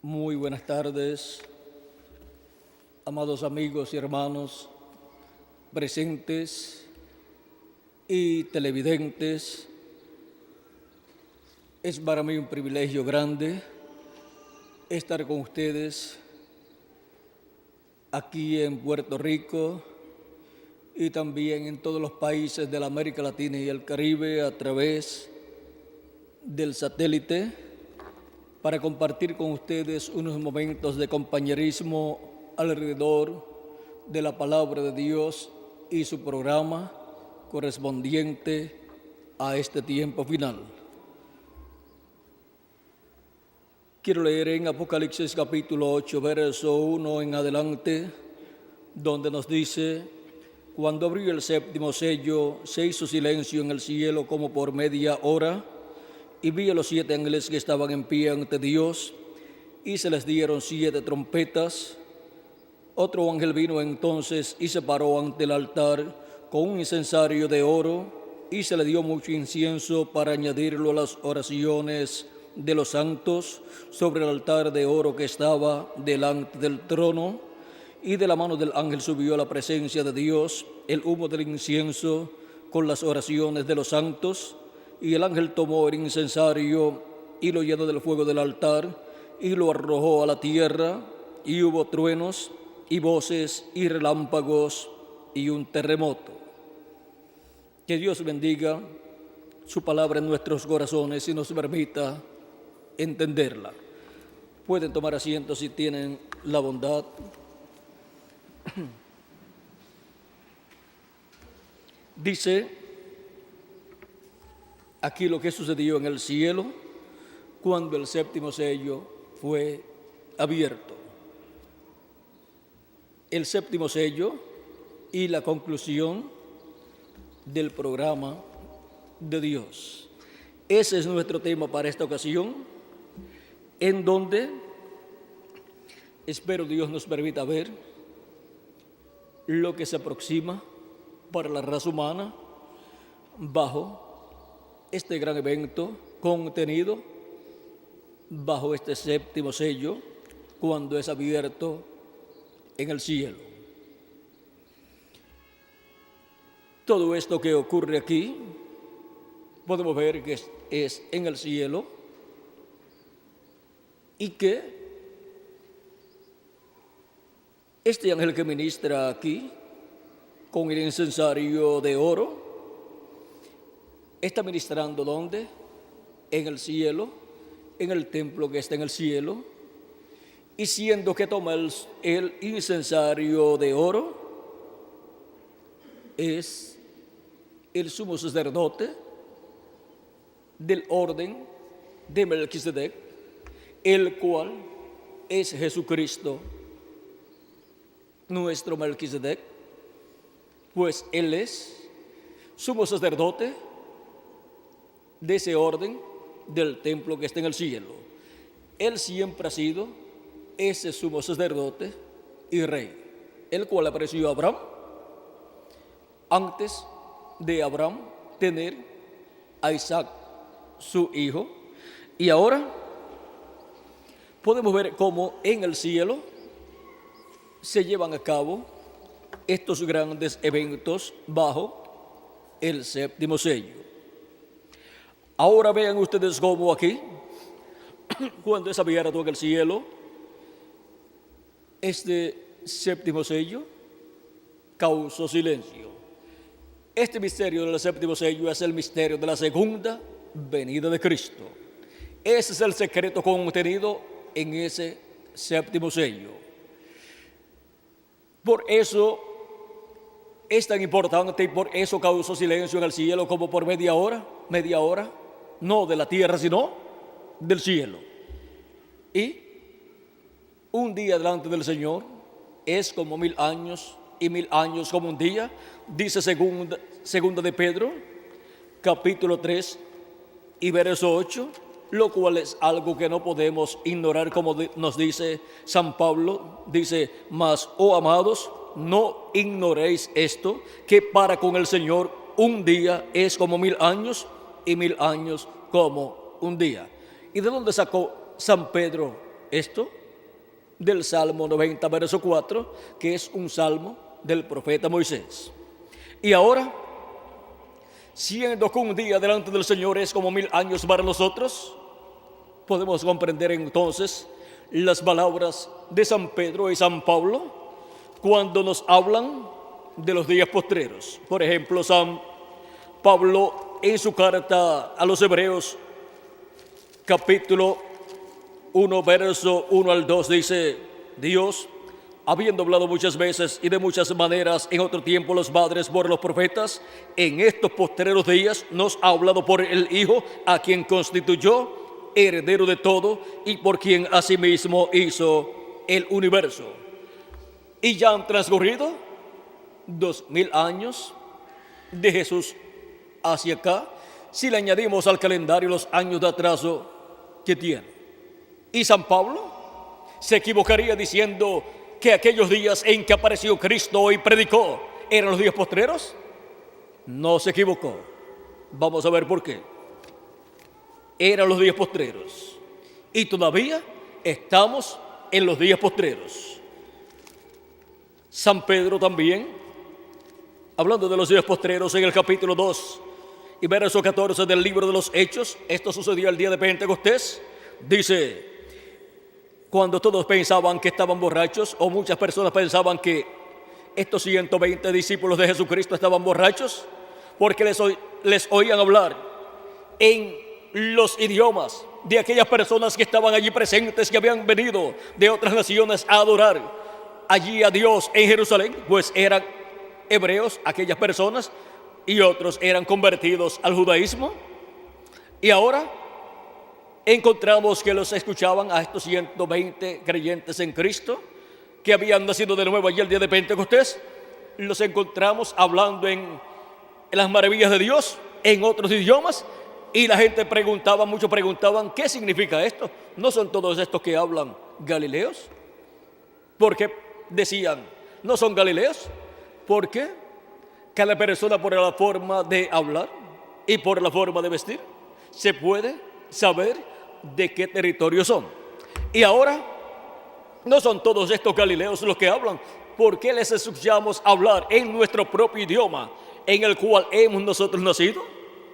Muy buenas tardes, amados amigos y hermanos presentes y televidentes. Es para mí un privilegio grande estar con ustedes aquí en Puerto Rico y también en todos los países de la América Latina y el Caribe a través del satélite, para compartir con ustedes unos momentos de compañerismo alrededor de la palabra de Dios y su programa correspondiente a este tiempo final. Quiero leer en Apocalipsis capítulo 8, verso 1 en adelante, donde nos dice: cuando abrió el séptimo sello, se hizo silencio en el cielo como por media hora, y vi a los 7 ángeles que estaban en pie ante Dios, y se les dieron 7 trompetas. Otro ángel vino entonces y se paró ante el altar con un incensario de oro, y se le dio mucho incienso para añadirlo a las oraciones de los santos sobre el altar de oro que estaba delante del trono. Y de la mano del ángel subió a la presencia de Dios el humo del incienso con las oraciones de los santos. Y el ángel tomó el incensario y lo llenó del fuego del altar y lo arrojó a la tierra, y hubo truenos y voces y relámpagos y un terremoto. Que Dios bendiga su palabra en nuestros corazones y nos permita entenderla. Pueden tomar asiento si tienen la bondad. Dice aquí lo que sucedió en el cielo cuando el séptimo sello fue abierto. El séptimo sello y la conclusión del programa de Dios. Ese es nuestro tema para esta ocasión, en donde espero Dios nos permita ver lo que se aproxima para la raza humana bajo este gran evento contenido bajo este séptimo sello cuando es abierto en el cielo. Todo esto que ocurre aquí podemos ver que es en el cielo, y que este ángel que ministra aquí con el incensario de oro está ministrando ¿dónde? En el cielo, en el templo que está en el cielo, y siendo que toma el incensario de oro, es el sumo sacerdote del orden de Melquisedec, el cual es Jesucristo, nuestro Melquisedec, pues Él es sumo sacerdote de ese orden del templo que está en el cielo. Él siempre ha sido ese sumo sacerdote y rey, el cual apareció a Abraham antes de Abraham tener a Isaac, su hijo. Y ahora podemos ver cómo en el cielo se llevan a cabo estos grandes eventos bajo el séptimo sello. Ahora vean ustedes cómo aquí, cuando es abierto en el cielo, este séptimo sello causó silencio. Este misterio del séptimo sello es el misterio de la segunda venida de Cristo. Ese es el secreto contenido en ese séptimo sello. Por eso es tan importante y por eso causó silencio en el cielo como por media hora, no de la tierra sino del cielo. Y un día delante del Señor es como 1000 años, y 1000 años como un día, dice segunda de Pedro, capítulo 3 y verso 8, lo cual es algo que no podemos ignorar, como nos dice San Pablo, dice: mas, oh amados, no ignoréis esto, que para con el Señor un día es como 1000 años, y 1000 años como un día. ¿Y de dónde sacó San Pedro esto del Salmo 90, verso 4, que es un salmo del profeta Moisés. Y ahora, siendo que un día delante del Señor es como 1000 años para nosotros, podemos comprender entonces las palabras de San Pedro y San Pablo cuando nos hablan de los días postreros. Por ejemplo, San Pablo en su carta a los Hebreos, capítulo 1, verso 1 al 2, dice: Dios, habiendo hablado muchas veces y de muchas maneras en otro tiempo los padres por los profetas, en estos postreros días nos ha hablado por el Hijo, a quien constituyó heredero de todo y por quien asimismo hizo el universo. Y ya han transcurrido 2000 años de Jesús hacia acá, si le añadimos al calendario los años de atraso que tiene. Y San Pablo se equivocaría diciendo que aquellos días en que apareció Cristo y predicó eran los días postreros. No se equivocó. Vamos a ver por qué. Eran los días postreros. Y todavía estamos en los días postreros. San Pedro también, hablando de los días postreros en el capítulo 2 y verso 14 del libro de los Hechos, esto sucedió el día de Pentecostés, dice: cuando todos pensaban que estaban borrachos, o muchas personas pensaban que estos 120 discípulos de Jesucristo estaban borrachos, porque les oían hablar en los idiomas de aquellas personas que estaban allí presentes, que habían venido de otras naciones a adorar allí a Dios en Jerusalén, pues eran hebreos aquellas personas y otros eran convertidos al judaísmo. Y ahora encontramos que los escuchaban a estos 120 creyentes en Cristo que habían nacido de nuevo allí el día de Pentecostés. Los encontramos hablando en las maravillas de Dios en otros idiomas, y la gente preguntaba, muchos preguntaban: ¿qué significa esto? ¿No son todos estos que hablan galileos? Porque decían: ¿no son galileos? Porque cada persona, por la forma de hablar y por la forma de vestir, se puede saber de qué territorio son. Y ahora, no son todos estos galileos los que hablan, porque les escuchamos hablar en nuestro propio idioma, en el cual hemos nosotros nacido.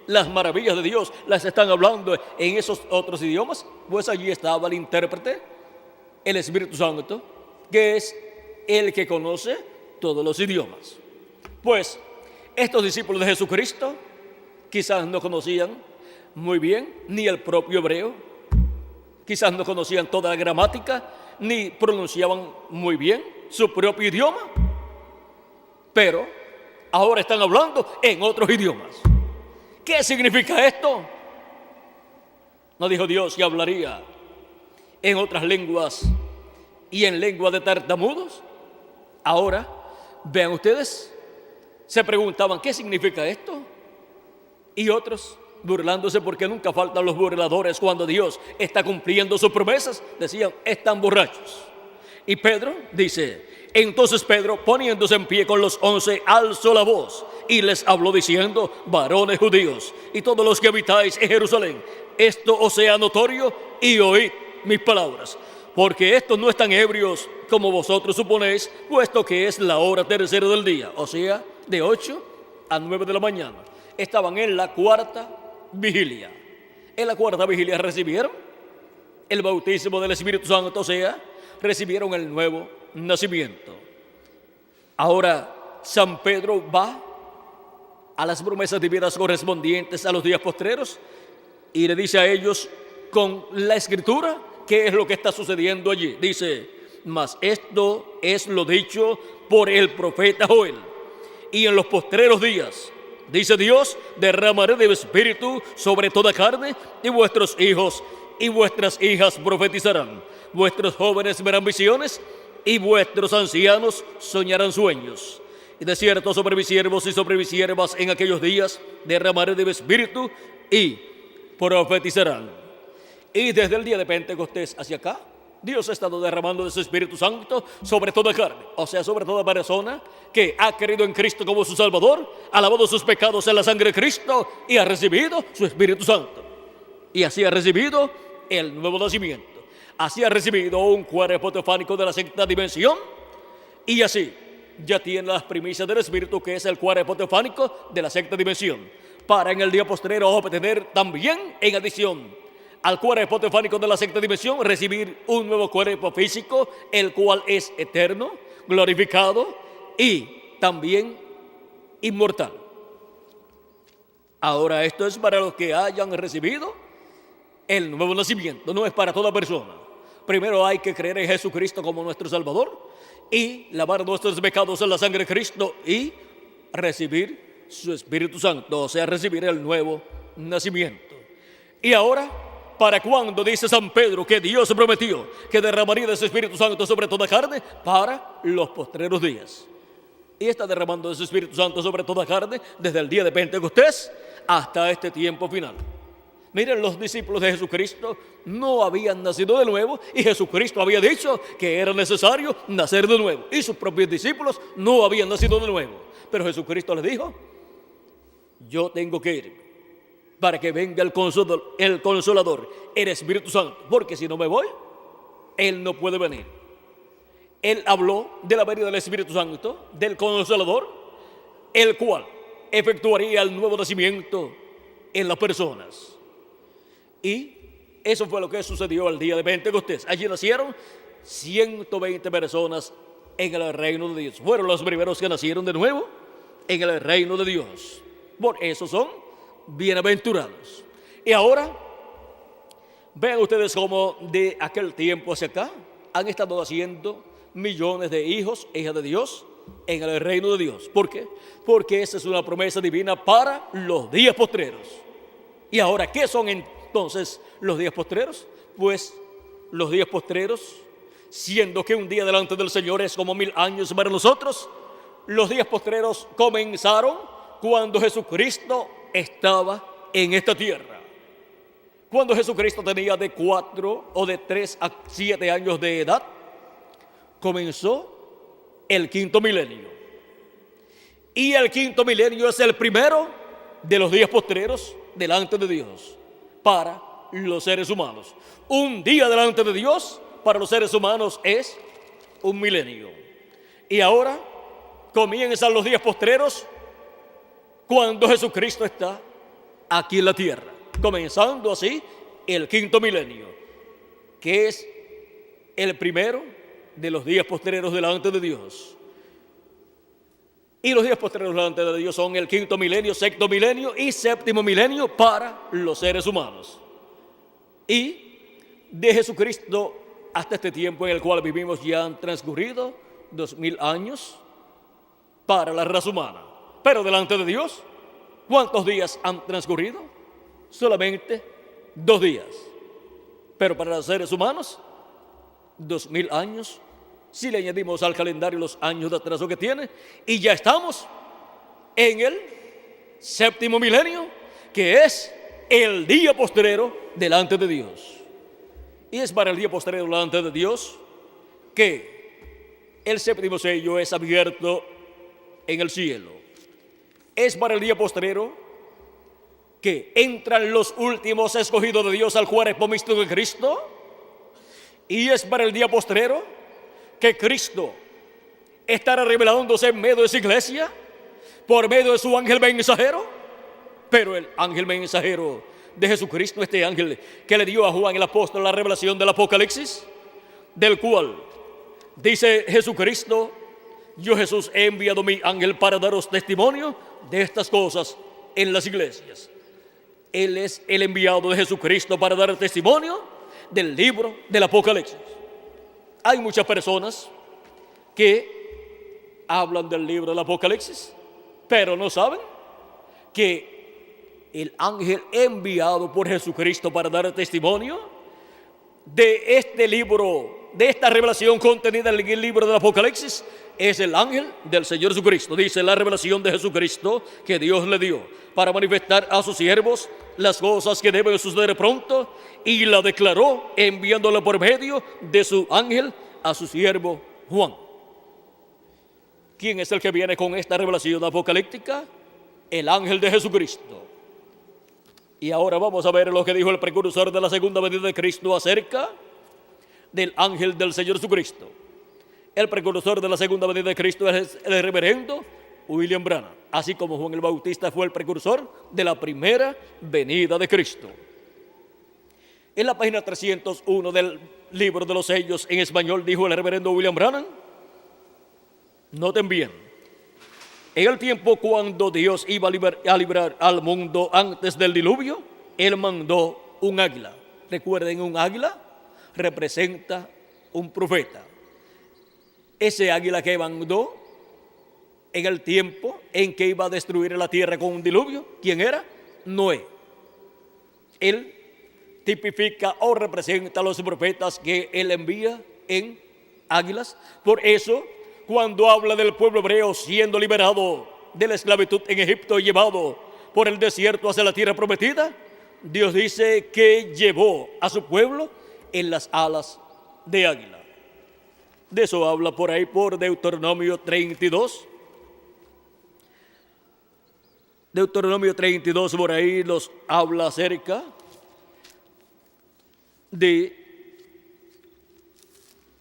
Las maravillas de Dios las están hablando en esos otros idiomas. Pues allí estaba el intérprete, el Espíritu Santo, que es el que conoce todos los idiomas. Pues estos discípulos de Jesucristo quizás no conocían muy bien ni el propio hebreo, quizás no conocían toda la gramática, ni pronunciaban muy bien su propio idioma, pero ahora están hablando en otros idiomas. ¿Qué significa esto? ¿No dijo Dios que hablaría en otras lenguas y en lengua de tartamudos? Ahora, vean ustedes, se preguntaban: ¿qué significa esto? Y otros, burlándose, porque nunca faltan los burladores cuando Dios está cumpliendo sus promesas, decían: están borrachos. Y Pedro dice: entonces Pedro, poniéndose en pie con los 11, alzó la voz y les habló diciendo: varones judíos y todos los que habitáis en Jerusalén, esto os sea notorio y oíd mis palabras, porque estos no están ebrios como vosotros suponéis, puesto que es la hora tercera del día, o sea, de 8 a 9 de la mañana. Estaban en la cuarta vigilia. En la cuarta vigilia recibieron el bautismo del Espíritu Santo, o sea, recibieron el nuevo nacimiento. Ahora San Pedro va a las promesas divinas correspondientes a los días postreros y le dice a ellos con la Escritura qué es lo que está sucediendo allí. Dice: mas esto es lo dicho por el profeta Joel: y en los postreros días, dice Dios, derramaré de mi espíritu sobre toda carne, y vuestros hijos y vuestras hijas profetizarán, vuestros jóvenes verán visiones y vuestros ancianos soñarán sueños. Y de cierto sobre mis siervos y sobre mis siervas en aquellos días derramaré de mi espíritu y profetizarán. Y desde el día de Pentecostés hacia acá, Dios ha estado derramando de su Espíritu Santo sobre toda carne, o sea, sobre toda persona que ha creído en Cristo como su Salvador, ha lavado sus pecados en la sangre de Cristo y ha recibido su Espíritu Santo. Y así ha recibido el nuevo nacimiento. Así ha recibido un cuerpo teofánico de la sexta dimensión y así ya tiene las primicias del Espíritu, que es el cuerpo teofánico de la sexta dimensión, para en el día postrero obtener también, en adición al cuerpo teofánico de la sexta dimensión, recibir un nuevo cuerpo físico, el cual es eterno, glorificado y también inmortal. Ahora, esto es para los que hayan recibido el nuevo nacimiento, no es para toda persona. Primero hay que creer en Jesucristo como nuestro Salvador y lavar nuestros pecados en la sangre de Cristo y recibir su Espíritu Santo, o sea, recibir el nuevo nacimiento. Y ahora, ¿para cuándo dice San Pedro que Dios prometió que derramaría de su Espíritu Santo sobre toda carne? Para los postreros días. Y está derramando de su Espíritu Santo sobre toda carne desde el día de Pentecostés hasta este tiempo final. Miren, los discípulos de Jesucristo no habían nacido de nuevo y Jesucristo había dicho que era necesario nacer de nuevo. Y sus propios discípulos no habían nacido de nuevo. Pero Jesucristo les dijo: yo tengo que ir para que venga el Consolador, el Espíritu Santo, porque si no me voy, Él no puede venir. Él habló de la venida del Espíritu Santo, del Consolador, el cual efectuaría el nuevo nacimiento en las personas. Y eso fue lo que sucedió el día de Pentecostés. Allí nacieron 120 personas en el reino de Dios. Fueron los primeros que nacieron de nuevo en el reino de Dios. Por eso son bienaventurados. Y ahora, vean ustedes cómo de aquel tiempo hacia acá han estado haciendo millones de hijos e hijas de Dios en el reino de Dios. ¿Por qué? Porque esa es una promesa divina para los días postreros. Y ahora, ¿qué son entonces los días postreros? Pues los días postreros, siendo que un día delante del Señor es como 1000 años para nosotros, los días postreros comenzaron cuando Jesucristo estaba en esta tierra. Cuando Jesucristo tenía de 4 o de 3 a 7 años de edad, comenzó el quinto milenio. Y el quinto milenio es el primero de los días postreros delante de Dios para los seres humanos. Un día delante de Dios para los seres humanos es un milenio. Y ahora comienzan los días postreros cuando Jesucristo está aquí en la tierra, comenzando así el quinto milenio, que es el primero de los días postreros delante de Dios. Y los días postreros delante de Dios son el quinto milenio, sexto milenio y séptimo milenio para los seres humanos. Y de Jesucristo hasta este tiempo en el cual vivimos ya han transcurrido 2000 años para la raza humana. Pero delante de Dios, ¿cuántos días han transcurrido? Solamente 2 días. Pero para los seres humanos, 2000 años. Si le añadimos al calendario los años de atraso que tiene, y ya estamos en el séptimo milenio, que es el día postrero delante de Dios. Y es para el día postrero delante de Dios que el séptimo sello es abierto en el cielo. Es para el día postrero que entran los últimos escogidos de Dios al cuerpo místico de Cristo. Y es para el día postrero que Cristo estará revelándose en medio de su iglesia por medio de su ángel mensajero. Pero el ángel mensajero de Jesucristo, este ángel que le dio a Juan el apóstol la revelación del Apocalipsis, del cual dice Jesucristo: yo, Jesús, he enviado mi ángel para daros testimonio de estas cosas en las iglesias. Él es el enviado de Jesucristo para dar testimonio del libro del Apocalipsis. Hay muchas personas que hablan del libro del Apocalipsis, pero no saben que el ángel enviado por Jesucristo para dar testimonio de este libro, de esta revelación contenida en el libro del Apocalipsis, es el ángel del Señor Jesucristo. Dice la revelación de Jesucristo que Dios le dio para manifestar a sus siervos las cosas que deben suceder pronto, y la declaró enviándola por medio de su ángel a su siervo Juan. ¿Quién es el que viene con esta revelación apocalíptica? El ángel de Jesucristo. Y ahora vamos a ver lo que dijo el precursor de la segunda venida de Cristo acerca del ángel del Señor Jesucristo. El precursor de la segunda venida de Cristo es el reverendo William Branham, así como Juan el Bautista fue el precursor de la primera venida de Cristo. En la página 301 del libro de los sellos en español dijo el reverendo William Branham, noten bien, en el tiempo cuando Dios iba a librar al mundo antes del diluvio, Él mandó un águila. Recuerden, un águila representa un profeta. Ese águila que mandó en el tiempo en que iba a destruir la tierra con un diluvio, ¿quién era? Noé. Él tipifica o representa a los profetas que Él envía en águilas. Por eso, cuando habla del pueblo hebreo siendo liberado de la esclavitud en Egipto y llevado por el desierto hacia la tierra prometida, Dios dice que llevó a su pueblo en las alas de águila. De eso habla por ahí por Deuteronomio 32. Deuteronomio 32 por ahí nos habla acerca de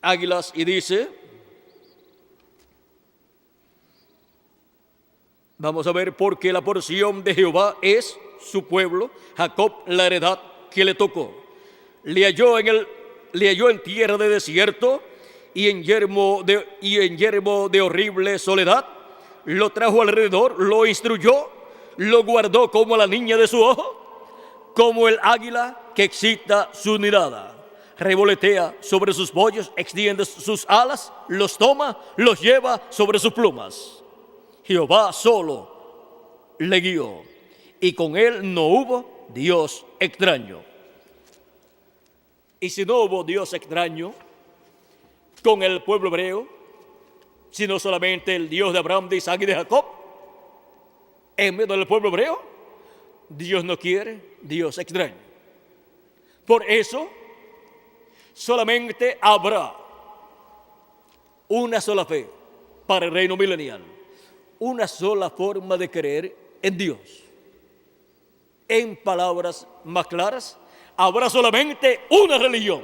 águilas y dice, vamos a ver, porque la porción de Jehová es su pueblo, Jacob la heredad que le tocó. Le halló en tierra de desierto y en yermo de horrible soledad. Lo trajo alrededor, lo instruyó, lo guardó como la niña de su ojo, como el águila que excita su mirada. Revolotea sobre sus pollos, extiende sus alas, los toma, los lleva sobre sus plumas. Jehová solo le guió, y con él no hubo Dios extraño. Y si no hubo Dios extraño con el pueblo hebreo, sino solamente el Dios de Abraham, de Isaac y de Jacob, en medio del pueblo hebreo, Dios no quiere Dios extraño. Por eso, solamente habrá una sola fe para el reino milenial, una sola forma de creer en Dios. En palabras más claras, habrá solamente una religión.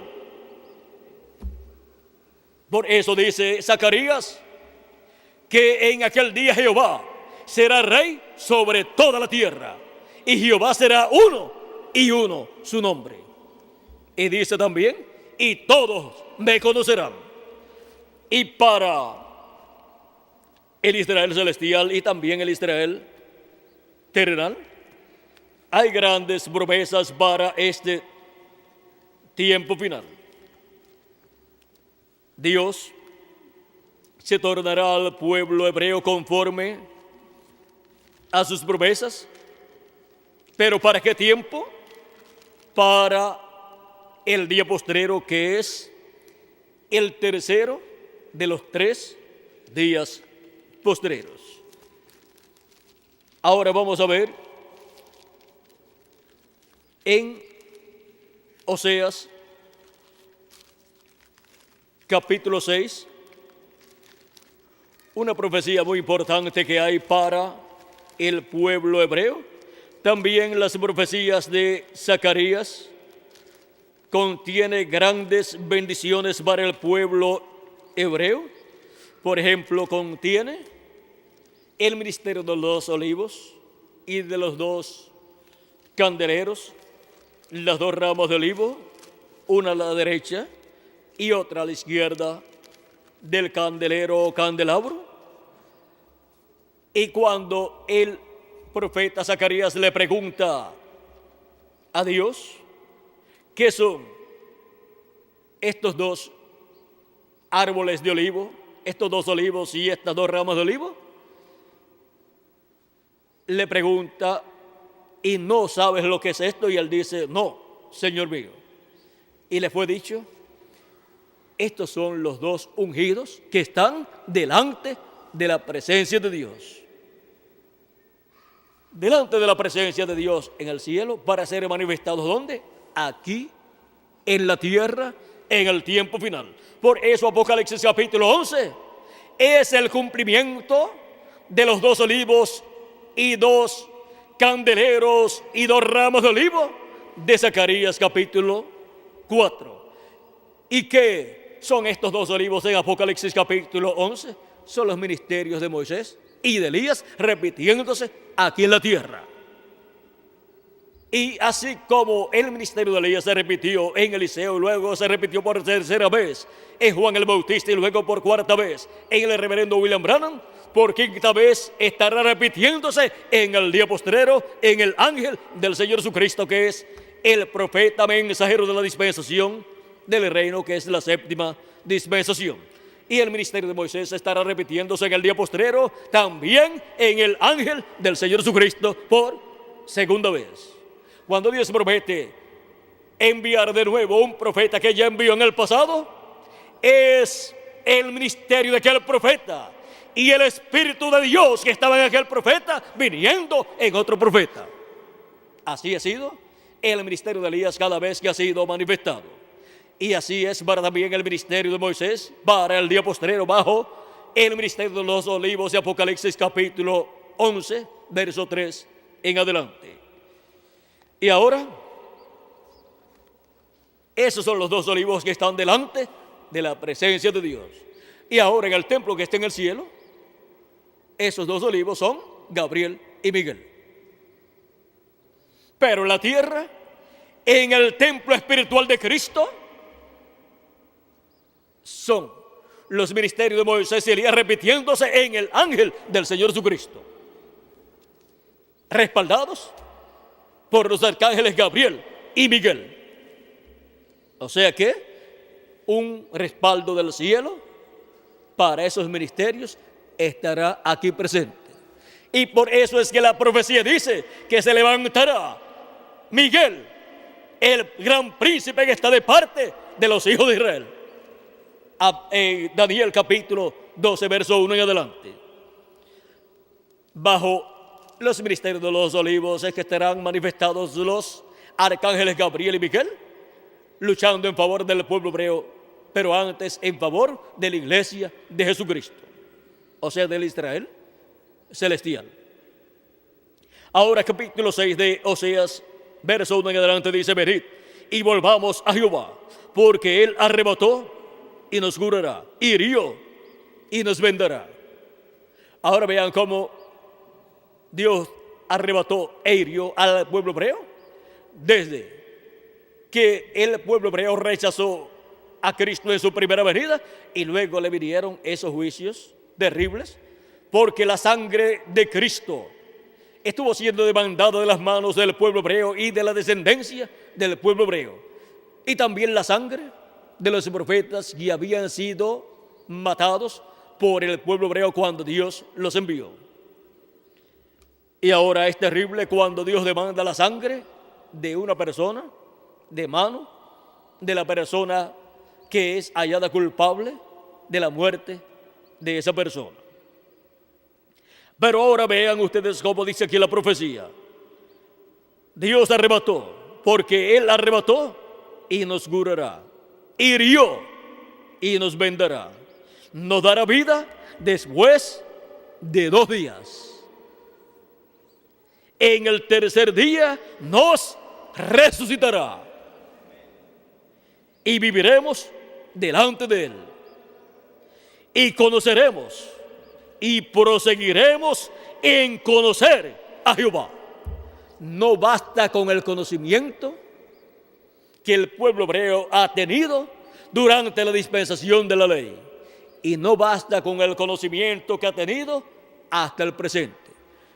Por eso dice Zacarías que en aquel día Jehová será rey sobre toda la tierra, y Jehová será uno y uno su nombre. Y dice también, y todos me conocerán. Y para el Israel celestial y también el Israel terrenal, hay grandes promesas para este tiempo final. Dios se tornará al pueblo hebreo conforme a sus promesas. ¿Pero para qué tiempo? Para el día postrero, que es el tercero de los 3 días postreros. Ahora vamos a ver en Oseas capítulo 6, una profecía muy importante que hay para el pueblo hebreo. También las profecías de Zacarías contiene grandes bendiciones para el pueblo hebreo. Por ejemplo, contiene el ministerio de los olivos y de los 2 candeleros, las 2 ramas de olivo, una a la derecha y otra a la izquierda del candelero o candelabro. Y cuando el profeta Zacarías le pregunta a Dios qué son estos 2 árboles de olivo, estos 2 olivos y estas 2 ramas de olivo, le pregunta, ¿y no sabes lo que es esto? Y él dice, no, Señor mío. Y le fue dicho, estos son los 2 ungidos que están delante de la presencia de Dios. Delante de la presencia de Dios en el cielo, para ser manifestados, ¿dónde? Aquí, en la tierra, en el tiempo final. Por eso Apocalipsis capítulo 11 es el cumplimiento de los 2 olivos y 2 candeleros y 2 ramas de olivo de Zacarías capítulo 4. ¿Y qué son estos dos olivos en Apocalipsis capítulo 11? Son los ministerios de Moisés y de Elías repitiéndose aquí en la tierra. Y así como el ministerio de Elías se repitió en Eliseo, luego se repitió por tercera vez en Juan el Bautista y luego por cuarta vez en el reverendo William Branham, por quinta vez estará repitiéndose en el día postrero en el ángel del Señor Jesucristo, que es el profeta mensajero de la dispensación del reino, que es la séptima dispensación. Y el ministerio de Moisés estará repitiéndose en el día postrero también en el ángel del Señor Jesucristo por segunda vez. Cuando Dios promete enviar de nuevo un profeta que ya envió en el pasado, es el ministerio de aquel profeta y el Espíritu de Dios que estaba en aquel profeta viniendo en otro profeta. Así ha sido el ministerio de Elías cada vez que ha sido manifestado. Y así es para también el ministerio de Moisés para el día postrero bajo el ministerio de los olivos de Apocalipsis capítulo 11, verso 3 en adelante. Y ahora, esos son los dos olivos que están delante de la presencia de Dios. Y ahora en el templo que está en el cielo, esos dos olivos son Gabriel y Miguel. Pero en la tierra, en el templo espiritual de Cristo, son los ministerios de Moisés y Elías repitiéndose en el ángel del Señor Jesucristo, respaldados por los arcángeles Gabriel y Miguel. O sea que un respaldo del cielo para esos ministerios estará aquí presente. Y por eso es que la profecía dice que se levantará Miguel, el gran príncipe que está de parte de los hijos de Israel. Daniel capítulo 12, verso 1 en adelante. Bajo los ministerios de los olivos es que estarán manifestados los arcángeles Gabriel y Miguel, luchando en favor del pueblo hebreo, pero antes en favor de la iglesia de Jesucristo, o sea, del Israel celestial. Ahora capítulo 6 de Oseas, verso 1 en adelante dice: venid y volvamos a Jehová, porque él arrebató y nos curará, hirió y nos vendará. Ahora vean cómo Dios arrebató e hirió al pueblo hebreo. Desde que el pueblo hebreo rechazó a Cristo en su primera venida, y luego le vinieron esos juicios terribles, porque la sangre de Cristo estuvo siendo demandada de las manos del pueblo hebreo y de la descendencia del pueblo hebreo, y también la sangre de los profetas que habían sido matados por el pueblo hebreo cuando Dios los envió. Y ahora es terrible cuando Dios demanda la sangre de una persona, de mano de la persona que es hallada culpable de la muerte de esa persona. Pero ahora vean ustedes cómo dice aquí la profecía. Dios arrebató, porque él arrebató y nos curará, hirió y nos vendará, nos dará vida después de 2 días. En el tercer día nos resucitará y viviremos delante de él, y conoceremos y proseguiremos en conocer a Jehová. No basta con el conocimiento que el pueblo hebreo ha tenido durante la dispensación de la ley, y no basta con el conocimiento que ha tenido hasta el presente.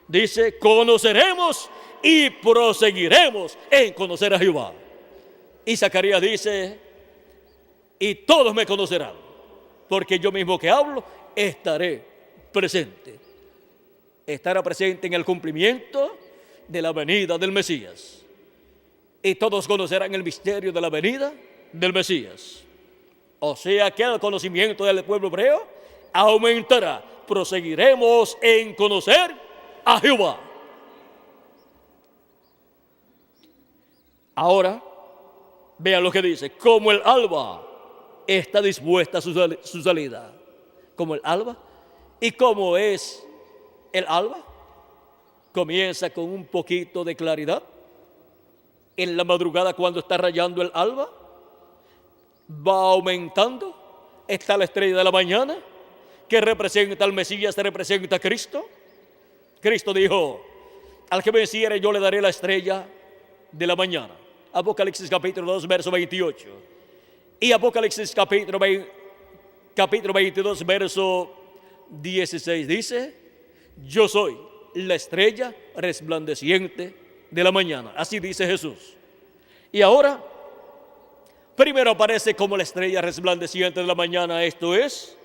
Dice: conoceremos y proseguiremos en conocer a Jehová. Y Zacarías dice: y todos me conocerán, porque yo mismo que hablo estaré presente. Estará presente en el cumplimiento de la venida del Mesías. Y todos conocerán el misterio de la venida del Mesías. O sea que el conocimiento del pueblo hebreo aumentará. Proseguiremos en conocer a Jehová. Ahora, vean lo que dice: como el alba está dispuesta a su salida. Como el alba. ¿Y cómo es el alba? Comienza con un poquito de claridad. En la madrugada, cuando está rayando el alba, va aumentando. Está la estrella de la mañana, que representa al Mesías, representa a Cristo. Cristo dijo: al que venciere yo le daré la estrella de la mañana. Apocalipsis capítulo 2, verso 28. Y Apocalipsis capítulo 22, verso 16 dice: yo soy la estrella resplandeciente de la mañana. Así dice Jesús. Y ahora, primero aparece como la estrella resplandeciente de la mañana. Esto es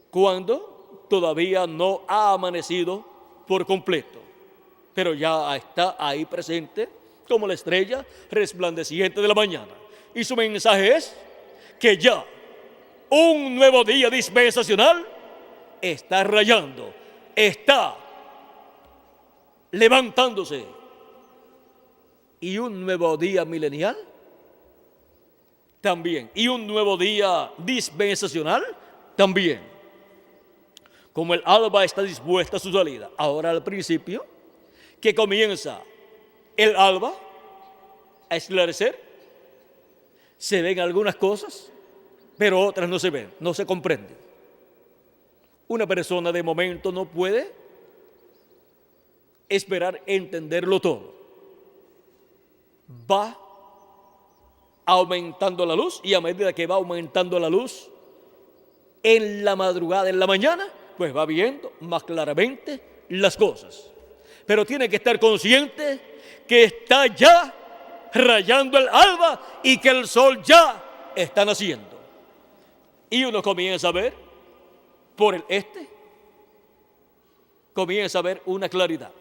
cuando todavía no ha amanecido por completo, pero ya está ahí presente como la estrella resplandeciente de la mañana. Y su mensaje es que ya un nuevo día dispensacional está rayando, está levantándose. Y un nuevo día milenial también. Y un nuevo día dispensacional también. Como el alba está dispuesta a su salida. Ahora al principio, que comienza el alba a esclarecer, se ven algunas cosas, pero otras no se ven, no se comprenden. Una persona de momento no puede esperar entenderlo todo. Va aumentando la luz, y a medida que va aumentando la luz en la madrugada, en la mañana, pues va viendo más claramente las cosas. Pero tiene que estar consciente que está ya rayando el alba y que el sol ya está naciendo. Y uno comienza a ver por el este, comienza a ver una claridad.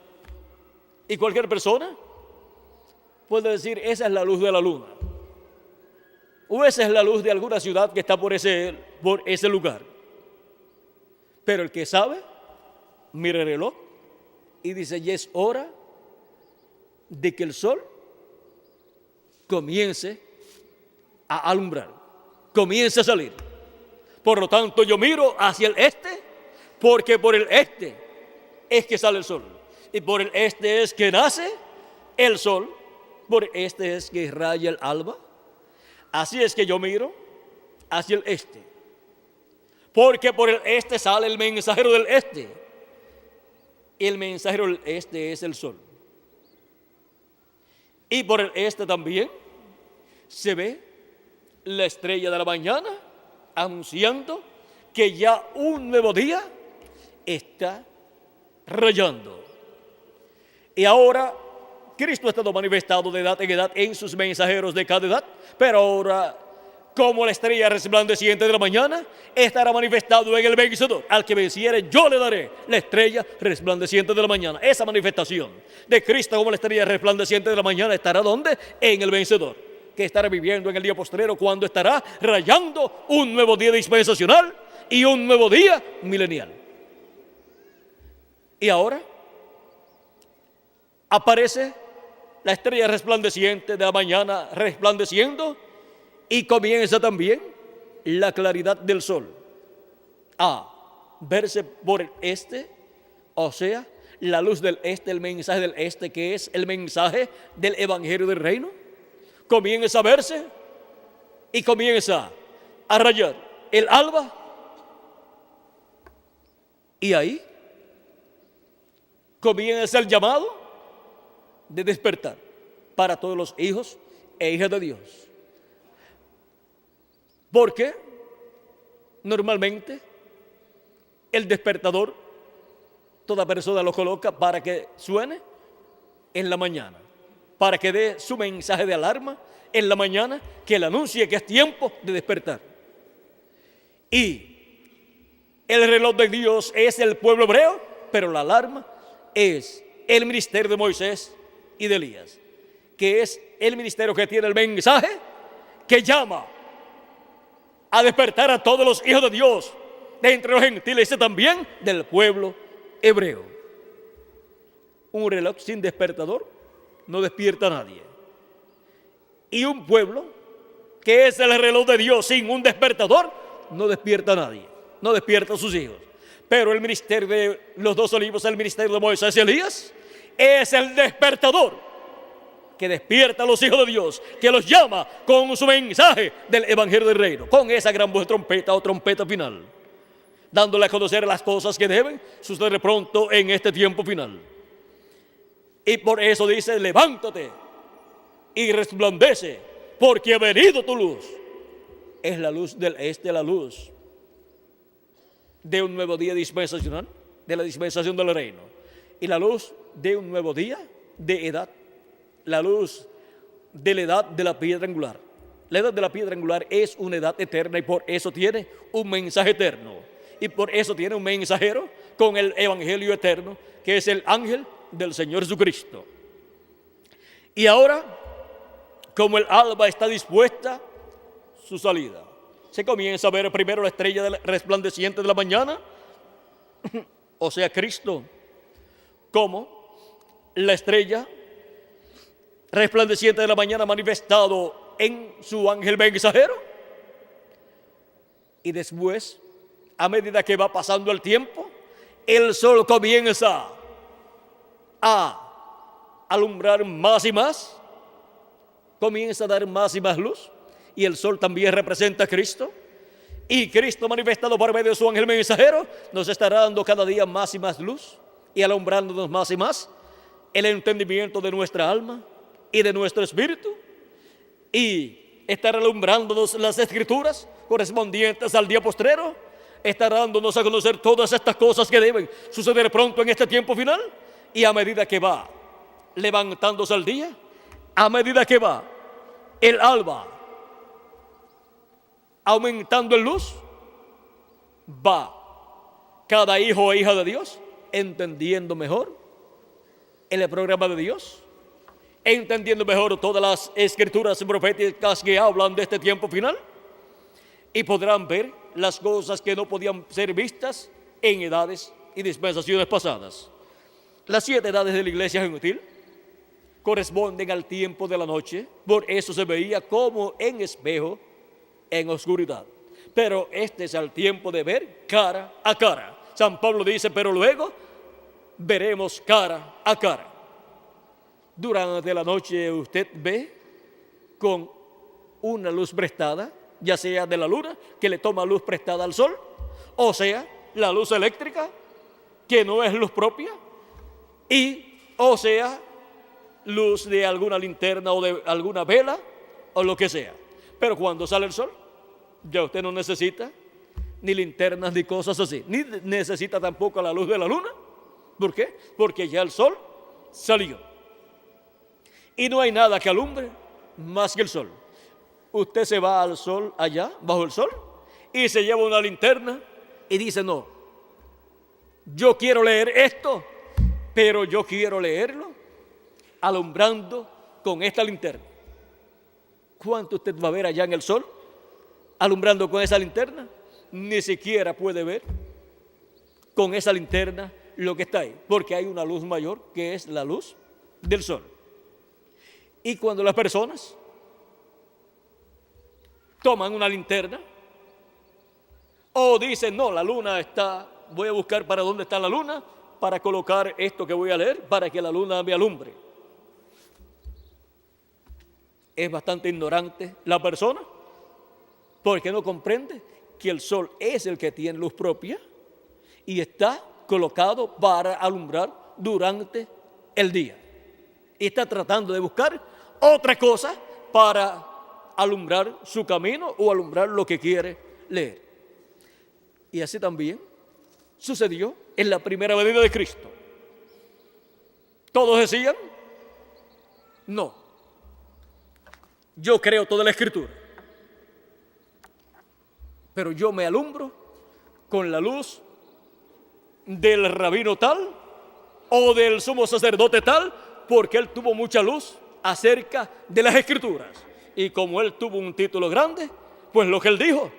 Y cualquier persona puede decir: esa es la luz de la luna, o esa es la luz de alguna ciudad que está por ese lugar. Pero el que sabe, mira el reloj y dice: ya es hora de que el sol comience a alumbrar, comience a salir. Por lo tanto, yo miro hacia el este, porque por el este es que sale el sol, y por el este es que nace el sol, por el este es que raya el alba. Así es que yo miro hacia el este, porque por el este sale el mensajero del este. El mensajero del este es el sol. Y por el este también se ve la estrella de la mañana anunciando que ya un nuevo día está rayando. Y ahora Cristo ha estado manifestado de edad en edad en sus mensajeros de cada edad, pero ahora, como la estrella resplandeciente de la mañana, estará manifestado en el vencedor. Al que venciere, yo le daré la estrella resplandeciente de la mañana. Esa manifestación de Cristo como la estrella resplandeciente de la mañana estará ¿dónde? En el vencedor, que estará viviendo en el día postrero, cuando estará rayando un nuevo día dispensacional y un nuevo día milenial. Y ahora aparece la estrella resplandeciente de la mañana resplandeciendo, y comienza también la claridad del sol a verse por el este, o sea, la luz del este, el mensaje del este, que es el mensaje del evangelio del reino. Comienza a verse y comienza a rayar el alba, y ahí comienza el llamado de despertar para todos los hijos e hijas de Dios. Porque normalmente el despertador, toda persona lo coloca para que suene en la mañana, para que dé su mensaje de alarma en la mañana, que le anuncie que es tiempo de despertar. Y el reloj de Dios es el pueblo hebreo, pero la alarma es el ministerio de Moisés y de Elías, que es el ministerio que tiene el mensaje que llama a despertar a todos los hijos de Dios, de entre los gentiles y también del pueblo hebreo. Un reloj sin despertador no despierta a nadie. Y un pueblo que es el reloj de Dios sin un despertador no despierta a nadie, no despierta a sus hijos. Pero el ministerio de los dos olivos, el ministerio de Moisés y Elías, es el despertador que despierta a los hijos de Dios, que los llama con su mensaje del Evangelio del Reino, con esa gran voz de trompeta o trompeta final, dándole a conocer las cosas que deben suceder pronto en este tiempo final. Y por eso dice: levántate y resplandece, porque ha venido tu luz. Es la luz del este, la luz de un nuevo día dispensacional, de la dispensación del reino, y la luz de un nuevo día de edad, la luz de la edad de la piedra angular. La edad de la piedra angular es una edad eterna y por eso tiene un mensaje eterno, y por eso tiene un mensajero con el evangelio eterno, que es el ángel del Señor Jesucristo. Y ahora, como el alba está dispuesta su salida, se comienza a ver primero la estrella resplandeciente de la mañana, o sea, Cristo, como la estrella resplandeciente de la mañana manifestado en su ángel mensajero. Y después, a medida que va pasando el tiempo, el sol comienza a alumbrar más y más, comienza a dar más y más luz, y el sol también representa a Cristo, y Cristo manifestado por medio de su ángel mensajero nos estará dando cada día más y más luz y alumbrándonos más y más el entendimiento de nuestra alma y de nuestro espíritu, y estará alumbrándonos las escrituras correspondientes al día postrero, estará dándonos a conocer todas estas cosas que deben suceder pronto en este tiempo final. Y a medida que va levantándose el día, a medida que va el alba aumentando en luz, va cada hijo e hija de Dios entendiendo mejor el programa de Dios, entendiendo mejor todas las escrituras proféticas que hablan de este tiempo final, y podrán ver las cosas que no podían ser vistas en edades y dispensaciones pasadas. Las 7 edades de la iglesia gentil corresponden al tiempo de la noche, por eso se veía como en espejo en oscuridad. Pero este es el tiempo de ver cara a cara. San Pablo dice: pero luego veremos cara a cara. Durante la noche usted ve con una luz prestada, ya sea de la luna, que le toma luz prestada al sol, o sea, la luz eléctrica, que no es luz propia, o sea, luz de alguna linterna o de alguna vela o lo que sea. Pero cuando sale el sol, ya usted no necesita ni linternas ni cosas así, ni necesita tampoco la luz de la luna. ¿Por qué? Porque ya el sol salió. Y no hay nada que alumbre más que el sol. Usted se va al sol allá, bajo el sol, y se lleva una linterna y dice: no, yo quiero leer esto, pero yo quiero leerlo alumbrando con esta linterna. ¿Cuánto usted va a ver allá en el sol alumbrando con esa linterna? Ni siquiera puede ver con esa linterna lo que está ahí, porque hay una luz mayor que es la luz del sol. Y cuando las personas toman una linterna o dicen: no, la luna está, voy a buscar para dónde está la luna para colocar esto que voy a leer para que la luna me alumbre, es bastante ignorante la persona, porque no comprende que el sol es el que tiene luz propia y está colocado para alumbrar durante el día, y está tratando de buscar otra cosa para alumbrar su camino o alumbrar lo que quiere leer. Y así también sucedió en la primera venida de Cristo. Todos decían: no, yo creo toda la escritura, pero yo me alumbro con la luz del rabino tal o del sumo sacerdote tal, porque él tuvo mucha luz acerca de las escrituras, y como él tuvo un título grande, pues lo que él dijo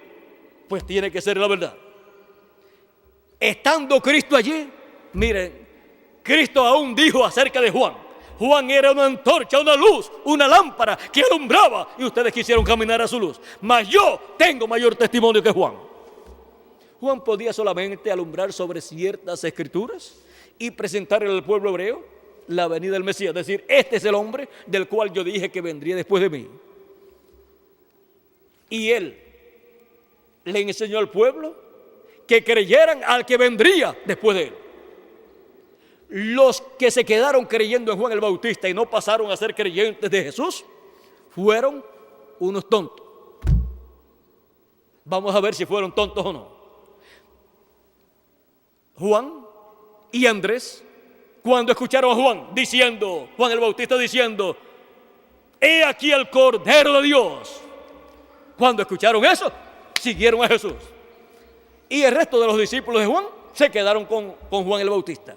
pues tiene que ser la verdad. Estando Cristo allí, miren, Cristo aún dijo acerca de Juan: Juan era una antorcha, una luz, una lámpara que alumbraba, y ustedes quisieron caminar a su luz, mas yo tengo mayor testimonio que Juan. Juan podía solamente alumbrar sobre ciertas escrituras y presentarle al pueblo hebreo la venida del Mesías. Es decir, este es el hombre del cual yo dije que vendría después de mí. Y él le enseñó al pueblo que creyeran al que vendría después de él. Los que se quedaron creyendo en Juan el Bautista y no pasaron a ser creyentes de Jesús fueron unos tontos. Vamos a ver si fueron tontos o no. Juan y Andrés, cuando escucharon a Juan el Bautista diciendo, he aquí el Cordero de Dios. Cuando escucharon eso, siguieron a Jesús. Y el resto de los discípulos de Juan se quedaron con Juan el Bautista.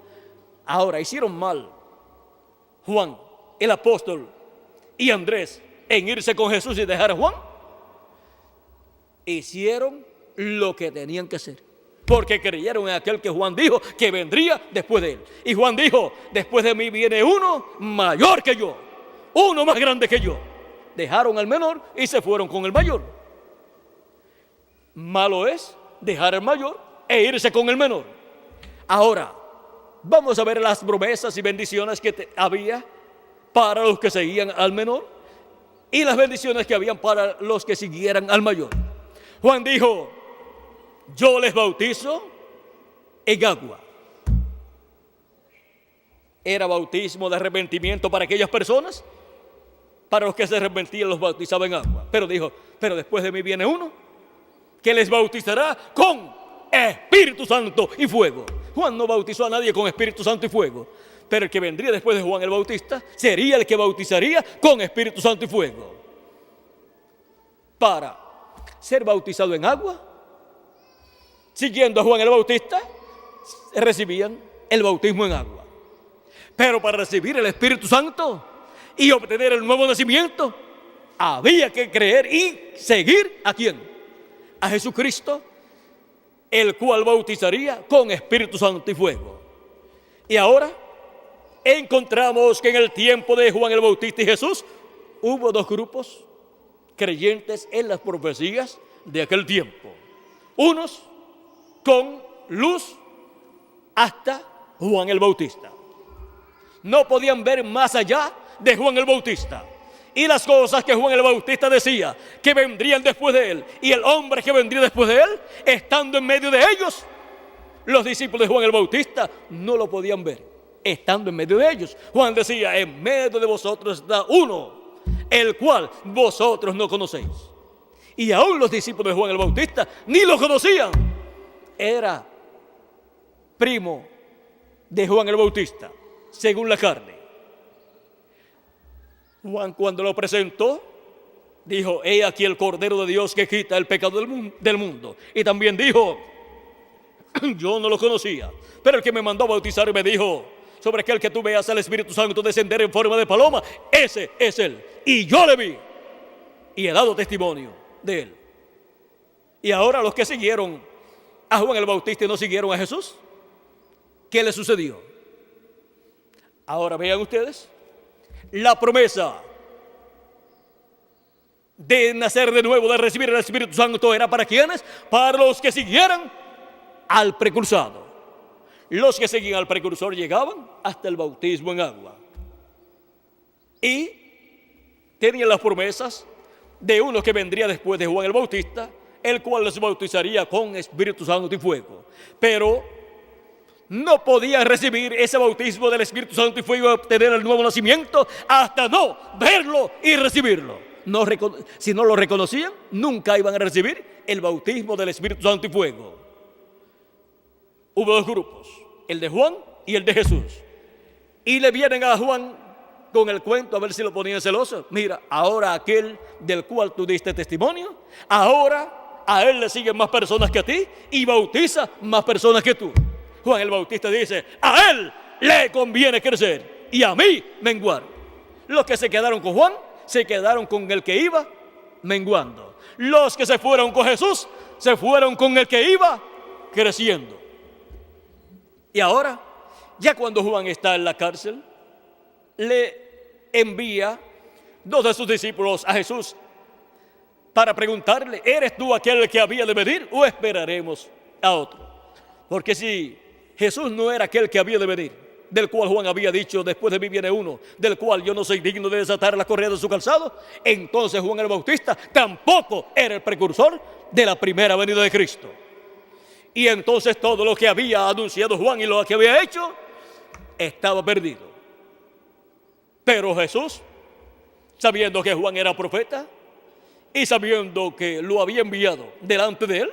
Ahora, hicieron mal Juan, el apóstol, y Andrés en irse con Jesús y dejar a Juan. Hicieron lo que tenían que hacer, porque creyeron en aquel que Juan dijo que vendría después de él. Y Juan dijo, después de mí viene uno mayor que yo, uno más grande que yo. Dejaron al menor y se fueron con el mayor. Malo es dejar al mayor e irse con el menor. Ahora, vamos a ver las promesas y bendiciones que había para los que seguían al menor y las bendiciones que habían para los que siguieran al mayor. Juan dijo, yo les bautizo en agua. Era bautismo de arrepentimiento para aquellas personas. Para los que se arrepentían los bautizaba en agua. Pero dijo, pero después de mí viene uno que les bautizará con Espíritu Santo y fuego. Juan no bautizó a nadie con Espíritu Santo y fuego, pero el que vendría después de Juan el Bautista sería el que bautizaría con Espíritu Santo y fuego. Para ser bautizado en agua, siguiendo a Juan el Bautista, recibían el bautismo en agua. Pero para recibir el Espíritu Santo y obtener el nuevo nacimiento, había que creer y seguir ¿a quién? A Jesucristo, el cual bautizaría con Espíritu Santo y fuego. Y ahora encontramos que en el tiempo de Juan el Bautista y Jesús hubo dos grupos creyentes en las profecías de aquel tiempo. Unos con luz hasta Juan el Bautista. No podían ver más allá de Juan el Bautista. Y las cosas que Juan el Bautista decía que vendrían después de él, y el hombre que vendría después de él, estando en medio de ellos, los discípulos de Juan el Bautista no lo podían ver, estando en medio de ellos. Juan decía, en medio de vosotros está uno, el cual vosotros no conocéis. Y aún los discípulos de Juan el Bautista ni lo conocían. Era primo de Juan el Bautista, según la carne. Juan, cuando lo presentó, dijo, he aquí el Cordero de Dios que quita el pecado del mundo. Y también dijo, yo no lo conocía, pero el que me mandó a bautizar me dijo, sobre aquel que tú veas al Espíritu Santo descender en forma de paloma, ese es él. Y yo le vi y he dado testimonio de él. Y ahora los que siguieron a Juan el Bautista y no siguieron a Jesús, ¿qué le sucedió? Ahora vean ustedes, la promesa de nacer de nuevo, de recibir el Espíritu Santo, era para ¿quiénes? Para los que siguieran al precursado. Los que seguían al precursor llegaban hasta el bautismo en agua. Y tenían las promesas de uno que vendría después de Juan el Bautista, el cual les bautizaría con Espíritu Santo y fuego. Pero no podían recibir ese bautismo del Espíritu Santo y fuego y obtener el nuevo nacimiento hasta no verlo y recibirlo. Si no lo reconocían, nunca iban a recibir el bautismo del Espíritu Santo y fuego. Hubo dos grupos, el de Juan y el de Jesús. Y le vienen a Juan con el cuento, a ver si lo ponían celoso. Mira, ahora aquel del cual tú diste testimonio, ahora a él le siguen más personas que a ti y bautiza más personas que tú. Juan el Bautista dice, a él le conviene crecer y a mí menguar. Los que se quedaron con Juan, se quedaron con el que iba menguando. Los que se fueron con Jesús, se fueron con el que iba creciendo. Y ahora, ya cuando Juan está en la cárcel, le envía dos de sus discípulos a Jesús para preguntarle, ¿eres tú aquel que había de venir o esperaremos a otro? Porque si Jesús no era aquel que había de venir, del cual Juan había dicho: después de mí viene uno, del cual yo no soy digno de desatar la correa de su calzado. Entonces Juan el Bautista tampoco era el precursor de la primera venida de Cristo. Y entonces todo lo que había anunciado Juan y lo que había hecho estaba perdido. Pero Jesús, sabiendo que Juan era profeta y sabiendo que lo había enviado delante de él,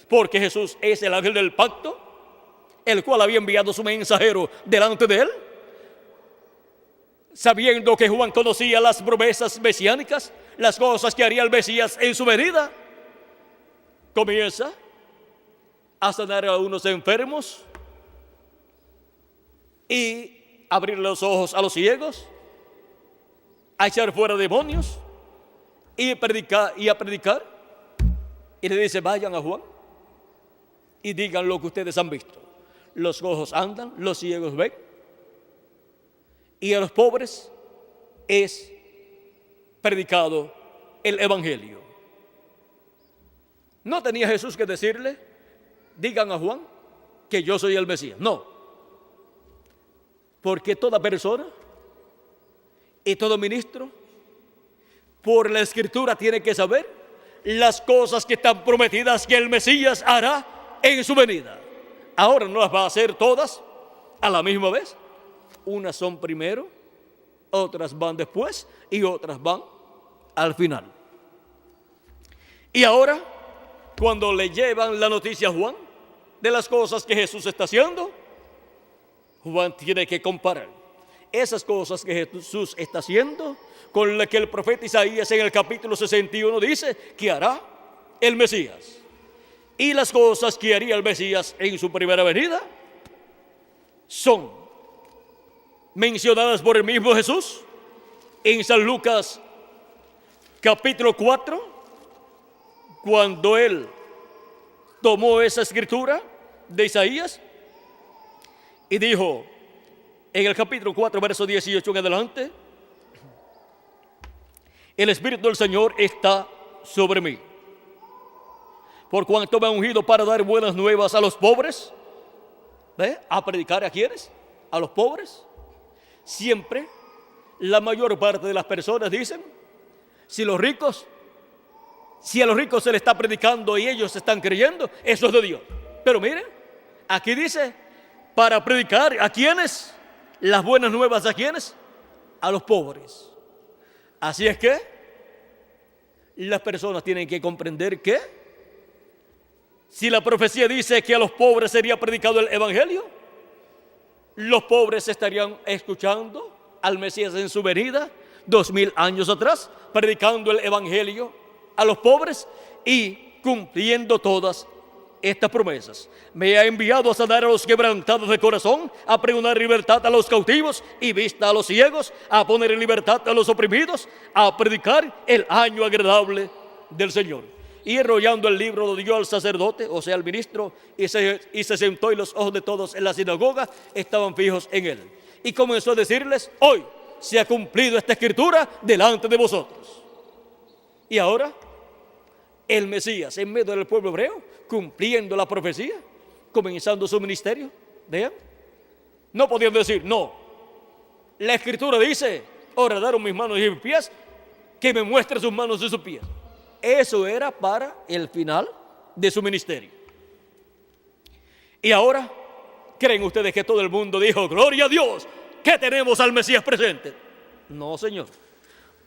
porque Jesús es el ángel del pacto, el cual había enviado su mensajero delante de él, sabiendo que Juan conocía las promesas mesiánicas, las cosas que haría el Mesías en su venida, comienza a sanar a unos enfermos y abrir los ojos a los ciegos, a echar fuera demonios y a predicar. Y le dice: vayan a Juan y digan lo que ustedes han visto. Los cojos andan, los ciegos ven, y a los pobres es predicado el evangelio. No tenía Jesús que decirle: digan a Juan que yo soy el Mesías. No, porque toda persona y todo ministro por la Escritura tiene que saber las cosas que están prometidas que el Mesías hará en su venida. Ahora no las va a hacer todas a la misma vez. Unas son primero, otras van después y otras van al final. Y ahora, cuando le llevan la noticia a Juan de las cosas que Jesús está haciendo, Juan tiene que comparar esas cosas que Jesús está haciendo con las que el profeta Isaías en el capítulo 61 dice que hará el Mesías. Y las cosas que haría el Mesías en su primera venida son mencionadas por el mismo Jesús en San Lucas capítulo 4, cuando él tomó esa escritura de Isaías y dijo en el capítulo 4, verso 18 en adelante: el Espíritu del Señor está sobre mí, por cuanto me ha ungido para dar buenas nuevas a los pobres. ¿A predicar a quiénes? A los pobres. Siempre la mayor parte de las personas dicen: si a los ricos se les está predicando y ellos están creyendo, eso es de Dios. Pero miren, aquí dice: para predicar a quiénes, las buenas nuevas a quiénes, a los pobres. Así es que las personas tienen que comprender que si la profecía dice que a los pobres sería predicado el evangelio, los pobres estarían escuchando al Mesías en su venida 2000 años atrás, predicando el evangelio a los pobres y cumpliendo todas estas promesas. Me ha enviado a sanar a los quebrantados de corazón, a pregonar libertad a los cautivos y vista a los ciegos, a poner en libertad a los oprimidos, a predicar el año agradable del Señor. Y enrollando el libro lo dio al sacerdote, o sea al ministro, y se sentó, y los ojos de todos en la sinagoga estaban fijos en él. Y comenzó a decirles: hoy se ha cumplido esta escritura delante de vosotros. Y ahora el Mesías en medio del pueblo hebreo, cumpliendo la profecía, comenzando su ministerio. Vean, no podían decir: no, la escritura dice: horadaron mis manos y mis pies, que me muestre sus manos y sus pies. Eso era para el final de su ministerio. Y ahora, ¿creen ustedes que todo el mundo dijo: gloria a Dios, que tenemos al Mesías presente? No, señor.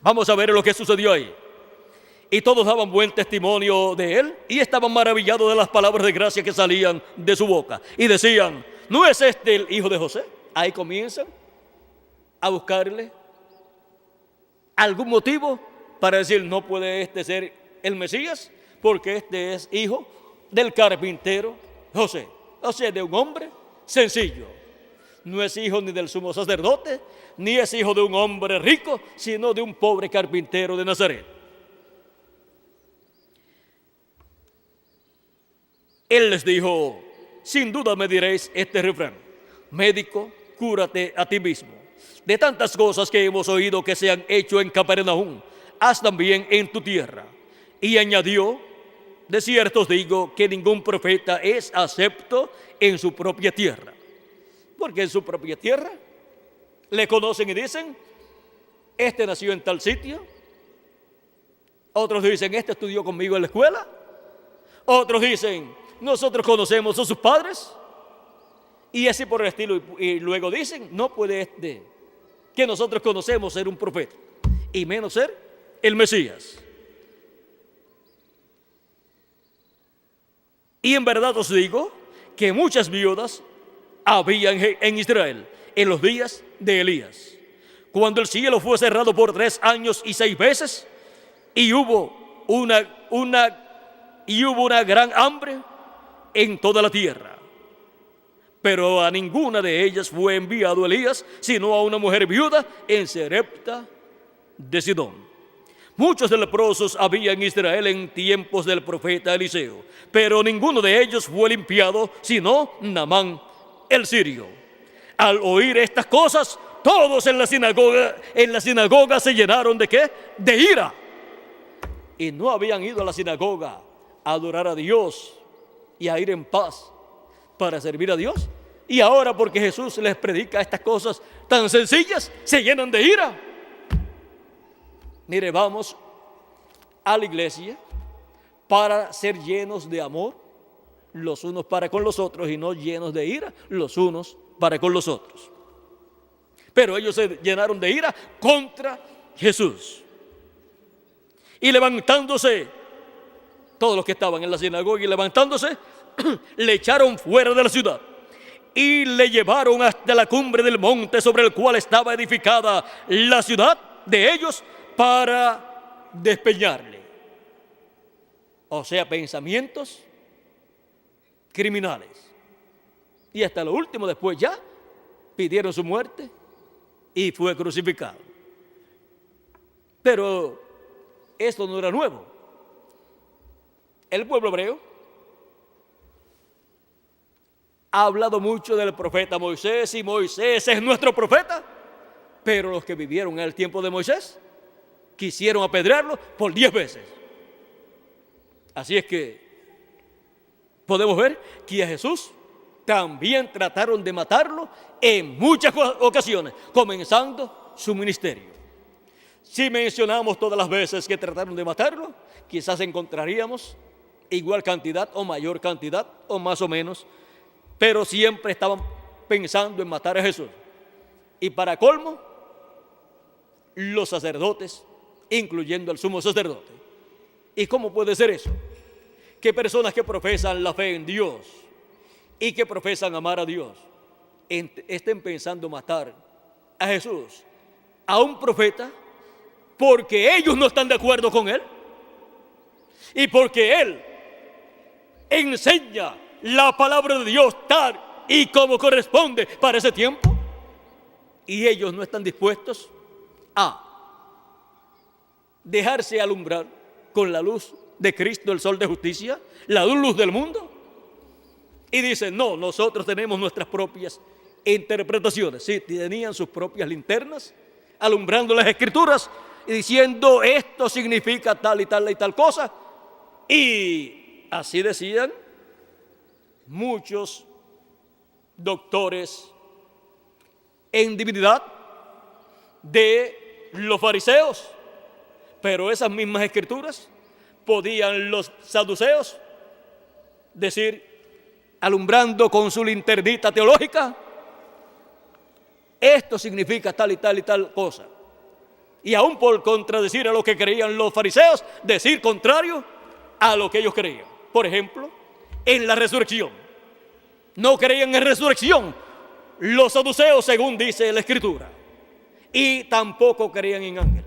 Vamos a ver lo que sucedió ahí. Y todos daban buen testimonio de él y estaban maravillados de las palabras de gracia que salían de su boca. Y decían: ¿no es este el hijo de José? Ahí comienzan a buscarle algún motivo para decir: no puede este ser el Mesías, porque este es hijo del carpintero José, o sea, de un hombre sencillo. No es hijo ni del sumo sacerdote, ni es hijo de un hombre rico, sino de un pobre carpintero de Nazaret. Él les dijo: sin duda me diréis este refrán: médico, cúrate a ti mismo. De tantas cosas que hemos oído que se han hecho en Capernaum, haz también en tu tierra. Y añadió: de cierto os digo que ningún profeta es acepto en su propia tierra. porque en su propia tierra le conocen y dicen, este nació en tal sitio. Otros dicen, este estudió conmigo en la escuela. Otros dicen, nosotros conocemos a sus padres. Y así por el estilo. Y luego dicen, no puede este que nosotros conocemos ser un profeta, y menos ser el Mesías. Y en verdad os digo que muchas viudas había en Israel en los días de Elías, cuando el cielo fue cerrado por 3 años y 6 meses, y hubo una gran hambre en toda la tierra. Pero a ninguna de ellas fue enviado Elías, sino a una mujer viuda en Sarepta de Sidón. Muchos leprosos había en Israel en tiempos del profeta Eliseo, pero ninguno de ellos fue limpiado, sino Naamán el sirio. Al oír estas cosas, todos en la sinagoga se llenaron ¿de qué? De ira. Y no habían ido a la sinagoga a adorar a Dios y a ir en paz para servir a Dios. Y ahora, porque Jesús les predica estas cosas tan sencillas, se llenan de ira. Mire, vamos a la iglesia para ser llenos de amor los unos para con los otros, y no llenos de ira los unos para con los otros. Pero ellos se llenaron de ira contra Jesús. Y levantándose, todos los que estaban en la sinagoga, y levantándose, le echaron fuera de la ciudad y le llevaron hasta la cumbre del monte sobre el cual estaba edificada la ciudad de ellos, para despeñarle. O sea, pensamientos criminales. Y hasta lo último, después ya pidieron su muerte y fue crucificado. Pero esto no era nuevo. El pueblo hebreo ha hablado mucho del profeta Moisés, y Moisés es nuestro profeta, pero los que vivieron en el tiempo de Moisés quisieron apedrearlo por 10 veces. Así es que podemos ver que a Jesús también trataron de matarlo en muchas ocasiones, comenzando su ministerio. Si mencionamos todas las veces que trataron de matarlo, quizás encontraríamos igual cantidad o mayor cantidad o más o menos, pero siempre estaban pensando en matar a Jesús. Y para colmo, los sacerdotes, incluyendo al sumo sacerdote. ¿Y cómo puede ser eso? Que personas que profesan la fe en Dios y que profesan amar a Dios estén pensando matar a Jesús, a un profeta, porque ellos no están de acuerdo con él y porque él enseña la palabra de Dios tal y como corresponde para ese tiempo, y ellos no están dispuestos a dejarse alumbrar con la luz de Cristo, el sol de justicia, la luz del mundo. Y dicen, no, nosotros tenemos nuestras propias interpretaciones. Sí, tenían sus propias linternas alumbrando las escrituras y diciendo, esto significa tal y tal y tal cosa. Y así decían muchos doctores en divinidad de los fariseos. Pero esas mismas escrituras podían los saduceos decir, alumbrando con su linternita teológica, esto significa tal y tal y tal cosa. Y aún por contradecir a lo que creían los fariseos, decir contrario a lo que ellos creían. Por ejemplo, en la resurrección. No creían en resurrección los saduceos, según dice la escritura. Y tampoco creían en ángeles.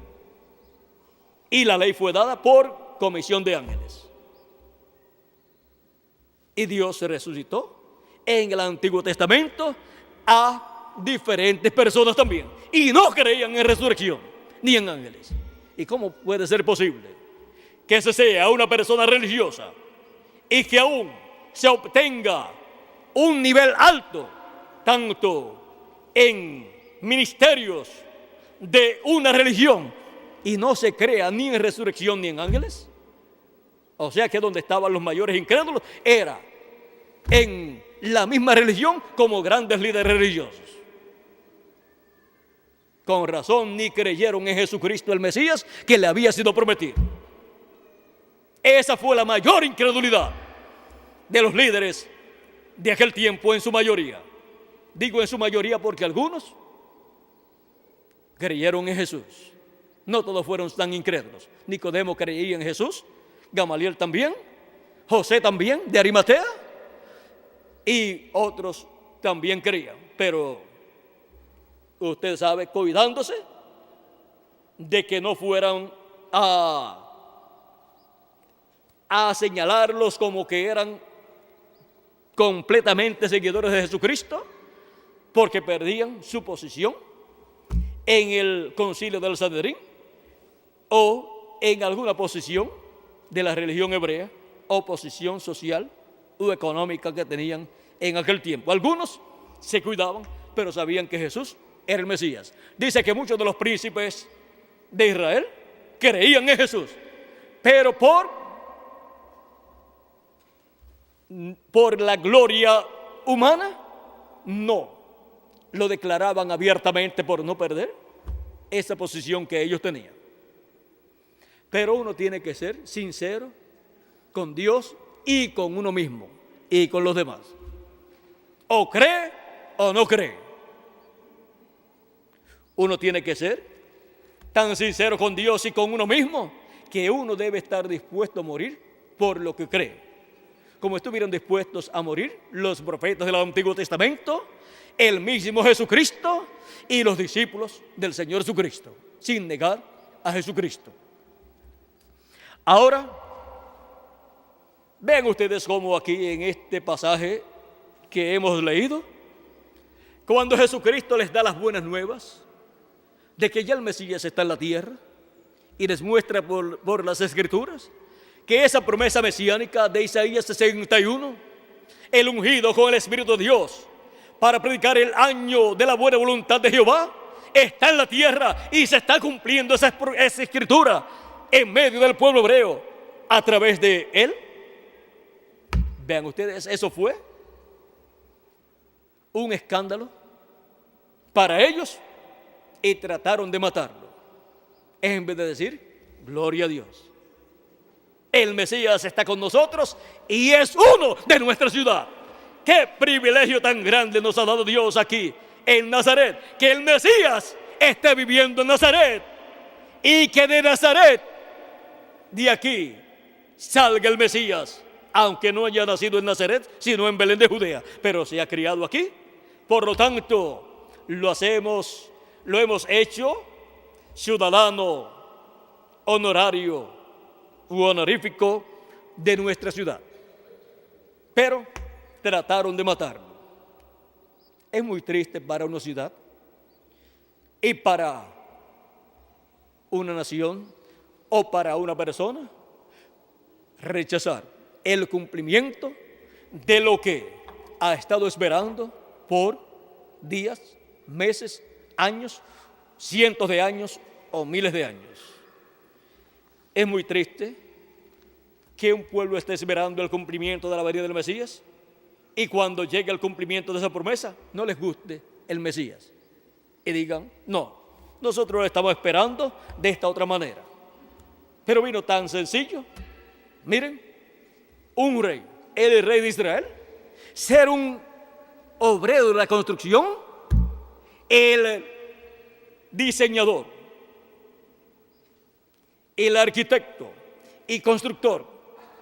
Y la ley fue dada por comisión de ángeles. Y Dios se resucitó en el Antiguo Testamento a diferentes personas también. Y no creían en resurrección ni en ángeles. ¿Y cómo puede ser posible que ese sea una persona religiosa y que aún se obtenga un nivel alto, tanto en ministerios de una religión, y no se crea ni en resurrección ni en ángeles? O sea que donde estaban los mayores incrédulos era en la misma religión como grandes líderes religiosos. Con razón ni creyeron en Jesucristo el Mesías que le había sido prometido. Esa fue la mayor incredulidad de los líderes de aquel tiempo, en su mayoría. Digo en su mayoría porque algunos creyeron en Jesús. No todos fueron tan incrédulos. Nicodemo creía en Jesús, Gamaliel también, José también, de Arimatea, y otros también creían. Pero usted sabe, cuidándose de que no fueran a señalarlos como que eran completamente seguidores de Jesucristo, porque perdían su posición en el concilio del Sanedrín o en alguna posición de la religión hebrea o posición social o económica que tenían en aquel tiempo. Algunos se cuidaban, pero sabían que Jesús era el Mesías. Dice que muchos de los príncipes de Israel creían en Jesús, pero por la gloria humana, no. Lo declaraban abiertamente por no perder esa posición que ellos tenían. Pero uno tiene que ser sincero con Dios y con uno mismo y con los demás. O cree o no cree. Uno tiene que ser tan sincero con Dios y con uno mismo que uno debe estar dispuesto a morir por lo que cree. Como estuvieron dispuestos a morir los profetas del Antiguo Testamento, el mismo Jesucristo y los discípulos del Señor Jesucristo, sin negar a Jesucristo. Ahora, vean ustedes cómo aquí en este pasaje que hemos leído, cuando Jesucristo les da las buenas nuevas de que ya el Mesías está en la tierra y les muestra por las Escrituras que esa promesa mesiánica de Isaías 61, el ungido con el Espíritu de Dios para predicar el año de la buena voluntad de Jehová, está en la tierra y se está cumpliendo esa escritura en medio del pueblo hebreo a través de él. Vean ustedes, eso fue un escándalo para ellos y trataron de matarlo, en vez de decir gloria a Dios. El Mesías está con nosotros y es uno de nuestra ciudad. Qué privilegio tan grande nos ha dado Dios aquí en Nazaret, que el Mesías esté viviendo en Nazaret y que de Nazaret, de aquí, salga el Mesías, aunque no haya nacido en Nazaret, sino en Belén de Judea, pero se ha criado aquí. Por lo tanto, lo hemos hecho ciudadano honorario u honorífico de nuestra ciudad. Pero trataron de matarlo. Es muy triste para una ciudad y para una nación o para una persona rechazar el cumplimiento de lo que ha estado esperando por días, meses, años, cientos de años o miles de años. Es muy triste que un pueblo esté esperando el cumplimiento de la venida del Mesías y cuando llegue el cumplimiento de esa promesa no les guste el Mesías y digan, no, nosotros lo estamos esperando de esta otra manera. Pero vino tan sencillo, miren, un rey, el rey de Israel, ser un obrero de la construcción, el diseñador, el arquitecto y constructor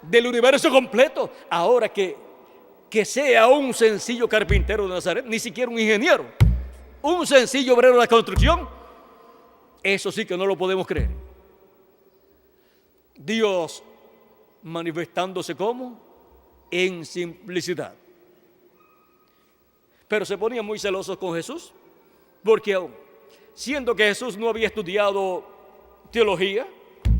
del universo completo, ahora que sea un sencillo carpintero de Nazaret, ni siquiera un ingeniero, un sencillo obrero de la construcción, eso sí que no lo podemos creer. Dios manifestándose como en simplicidad. Pero se ponían muy celosos con Jesús, porque aún siendo que Jesús no había estudiado teología,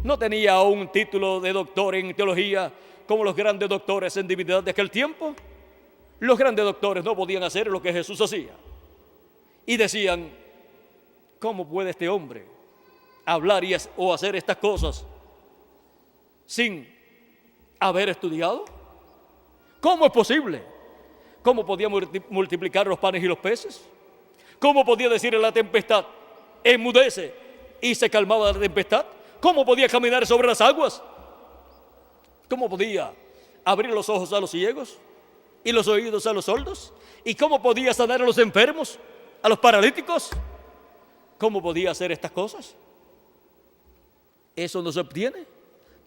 no tenía un título de doctor en teología como los grandes doctores en divinidad de aquel tiempo, los grandes doctores no podían hacer lo que Jesús hacía. Y decían, ¿cómo puede este hombre hablar o hacer estas cosas sin haber estudiado? ¿Cómo es posible ¿Cómo podía multiplicar los panes y los peces? ¿Cómo podía decir a la tempestad, enmudece, y se calmaba la tempestad? ¿Cómo podía caminar sobre las aguas? ¿Cómo podía abrir los ojos a los ciegos y los oídos a los sordos? ¿Y cómo podía sanar a los enfermos, a los paralíticos? ¿Cómo podía hacer estas cosas? Eso no se obtiene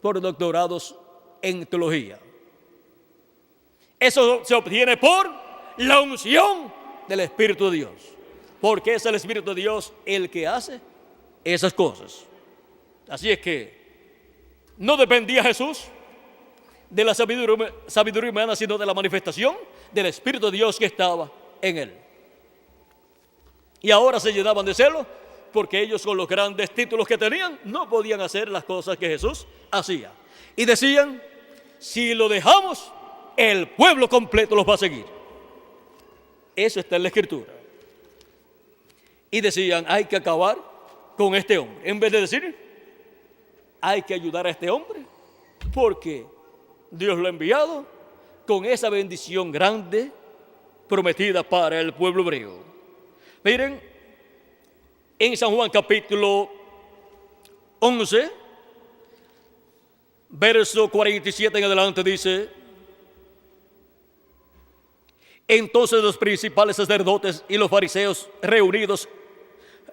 por doctorados en teología. Eso se obtiene por la unción del Espíritu de Dios, porque es el Espíritu de Dios el que hace esas cosas. Así es que no dependía Jesús de la sabiduría humana, sino de la manifestación del Espíritu de Dios que estaba en él. Y ahora se llenaban de celo porque ellos, con los grandes títulos que tenían, no podían hacer las cosas que Jesús hacía. Y decían, si lo dejamos, el pueblo completo los va a seguir. Eso está en la Escritura. Y decían, hay que acabar con este hombre. En vez de decir, hay que ayudar a este hombre, porque Dios lo ha enviado con esa bendición grande prometida para el pueblo hebreo. Miren, en San Juan capítulo 11, verso 47 en adelante dice, entonces los principales sacerdotes y los fariseos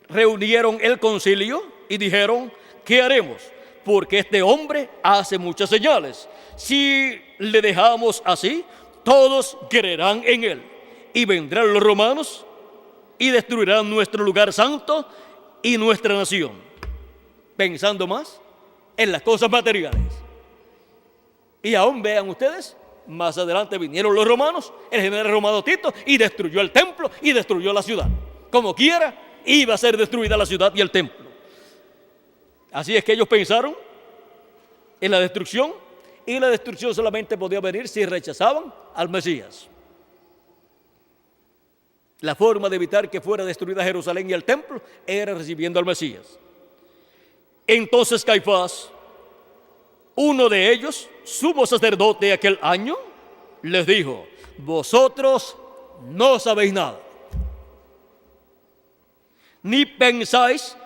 reunieron el concilio y dijeron, ¿qué haremos? Porque este hombre hace muchas señales. Si le dejamos así, todos creerán en él. Y vendrán los romanos y destruirán nuestro lugar santo y nuestra nación. Pensando más en las cosas materiales. Y aún vean ustedes, más adelante vinieron los romanos, el general romano Tito, y destruyó el templo y destruyó la ciudad. Como quiera, iba a ser destruida la ciudad y el templo. Así es que ellos pensaron en la destrucción, y la destrucción solamente podía venir si rechazaban al Mesías. La forma de evitar que fuera destruida Jerusalén y el templo era recibiendo al Mesías. Entonces Caifás, uno de ellos, sumo sacerdote aquel año, les dijo, vosotros no sabéis nada, ni pensáis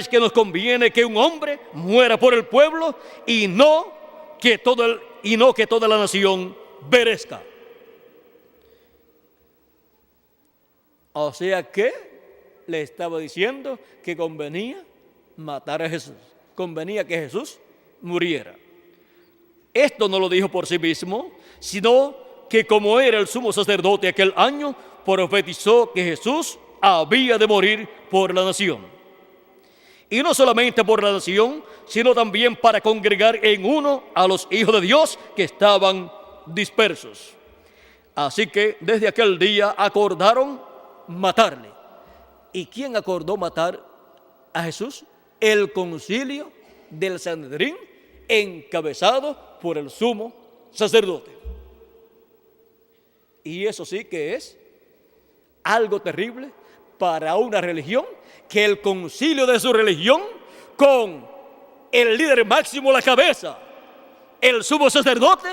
que nos conviene que un hombre muera por el pueblo y no que toda la nación perezca. O sea que le estaba diciendo que convenía matar a Jesús, convenía que Jesús muriera. Esto no lo dijo por sí mismo, sino que como era el sumo sacerdote aquel año, profetizó que Jesús había de morir por la nación. Y no solamente por la nación, sino también para congregar en uno a los hijos de Dios que estaban dispersos. Así que desde aquel día acordaron matarle. ¿Y quién acordó matar a Jesús? El concilio del Sanedrín, encabezado por el sumo sacerdote. Y eso sí que es algo terrible para una religión, que el concilio de su religión, con el líder máximo a la cabeza, el sumo sacerdote,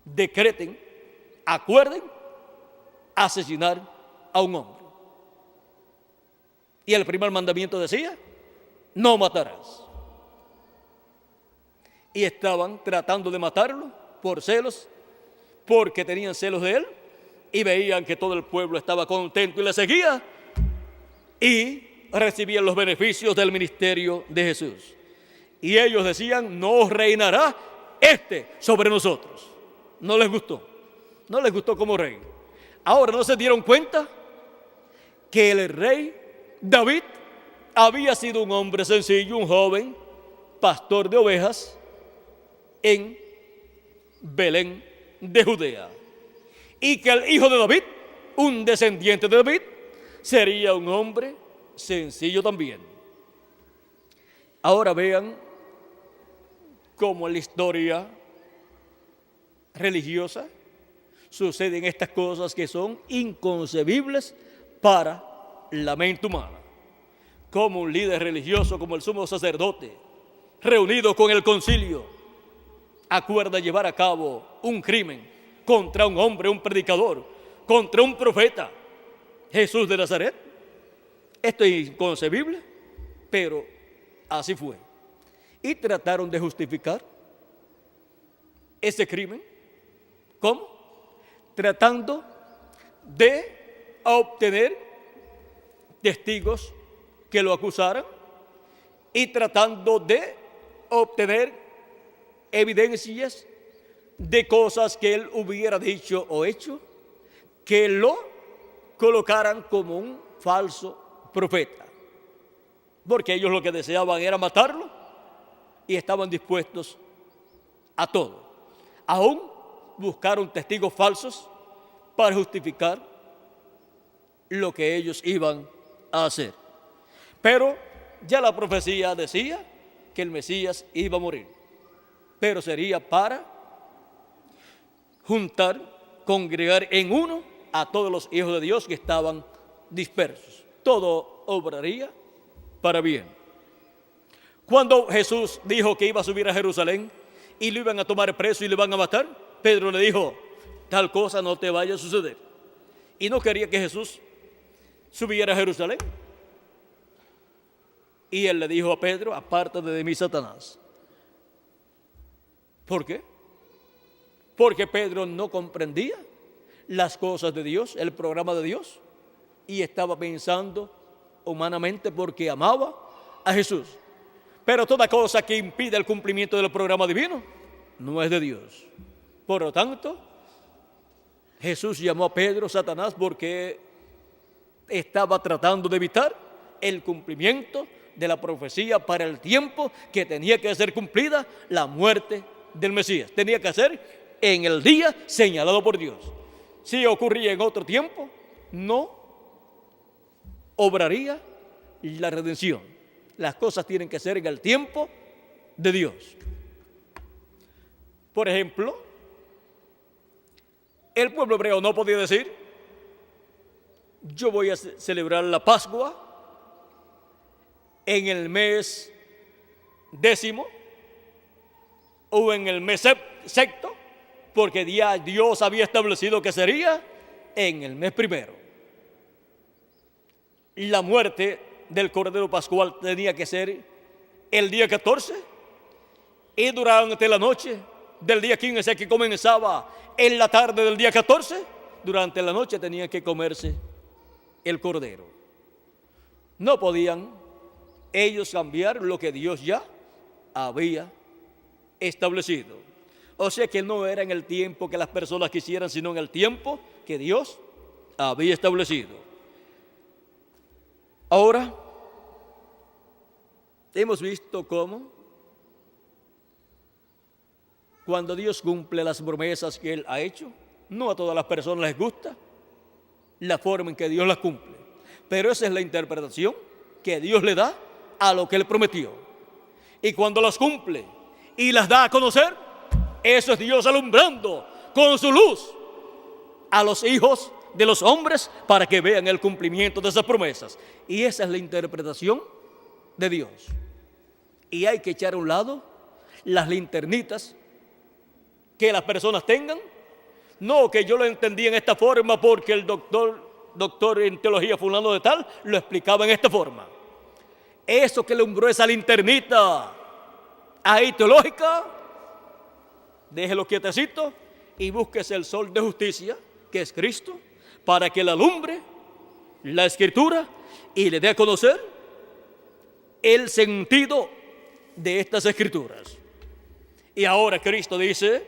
decreten, acuerden asesinar a un hombre. Y el primer mandamiento decía, no matarás. Y estaban tratando de matarlo por celos, porque tenían celos de él, y veían que todo el pueblo estaba contento y le seguía, y recibían los beneficios del ministerio de Jesús. Y ellos decían, no reinará este sobre nosotros. No les gustó como rey. Ahora, ¿no se dieron cuenta que el rey David había sido un hombre sencillo, un joven, pastor de ovejas en Belén de Judea? Y que el hijo de David, un descendiente de David, sería un hombre sencillo también. Ahora vean cómo en la historia religiosa suceden estas cosas que son inconcebibles para la mente humana. Como un líder religioso, como el sumo sacerdote, reunido con el concilio, acuerda llevar a cabo un crimen contra un hombre, un predicador, contra un profeta, Jesús de Nazaret. Esto es inconcebible, pero así fue. Y trataron de justificar ese crimen. ¿Cómo? Tratando de obtener testigos que lo acusaran y tratando de obtener evidencias de cosas que él hubiera dicho o hecho que lo colocaran como un falso profeta, porque ellos lo que deseaban era matarlo y estaban dispuestos a todo. Aún buscaron testigos falsos para justificar lo que ellos iban a hacer. Pero ya la profecía decía que el Mesías iba a morir, pero sería para juntar, congregar en uno a todos los hijos de Dios que estaban dispersos. Todo obraría para bien. Cuando Jesús dijo que iba a subir a Jerusalén y lo iban a tomar preso y lo iban a matar, Pedro le dijo: tal cosa no te vaya a suceder. Y no quería que Jesús subiera a Jerusalén. Y él le dijo a Pedro: apártate de mí, Satanás. ¿Por qué? Porque Pedro no comprendía las cosas de Dios, el programa de Dios, y estaba pensando humanamente porque amaba a Jesús. Pero toda cosa que impide el cumplimiento del programa divino no es de Dios. Por lo tanto, Jesús llamó a Pedro Satanás porque estaba tratando de evitar el cumplimiento de la profecía para el tiempo que tenía que ser cumplida la muerte del Mesías. Tenía que ser en el día señalado por Dios. Si ocurría en otro tiempo, no obraría la redención. Las cosas tienen que ser en el tiempo de Dios. Por ejemplo, el pueblo hebreo no podía decir: yo voy a celebrar la Pascua en el mes 10º o en el mes sexto, porque ya Dios había establecido que sería en el mes 1. La muerte del Cordero Pascual tenía que ser el día 14 y durante la noche del día 15, que comenzaba en la tarde del día 14, durante la noche tenía que comerse el Cordero. No podían ellos cambiar lo que Dios ya había establecido. O sea que no era en el tiempo que las personas quisieran, sino en el tiempo que Dios había establecido. Ahora, hemos visto cómo cuando Dios cumple las promesas que Él ha hecho, no a todas las personas les gusta la forma en que Dios las cumple, pero esa es la interpretación que Dios le da a lo que Él prometió. Y cuando las cumple y las da a conocer, eso es Dios alumbrando con su luz a los hijos de los hombres para que vean el cumplimiento de esas promesas. Y esa es la interpretación de Dios. Y hay que echar a un lado las linternitas que las personas tengan. No, que yo lo entendí en esta forma porque el doctor en teología fulano de tal lo explicaba en esta forma. Eso que alumbró esa linternita ahí teológica, déjelo quietecito y búsquese el sol de justicia, que es Cristo, para que le alumbre la Escritura y le dé a conocer el sentido de estas Escrituras. Y ahora Cristo dice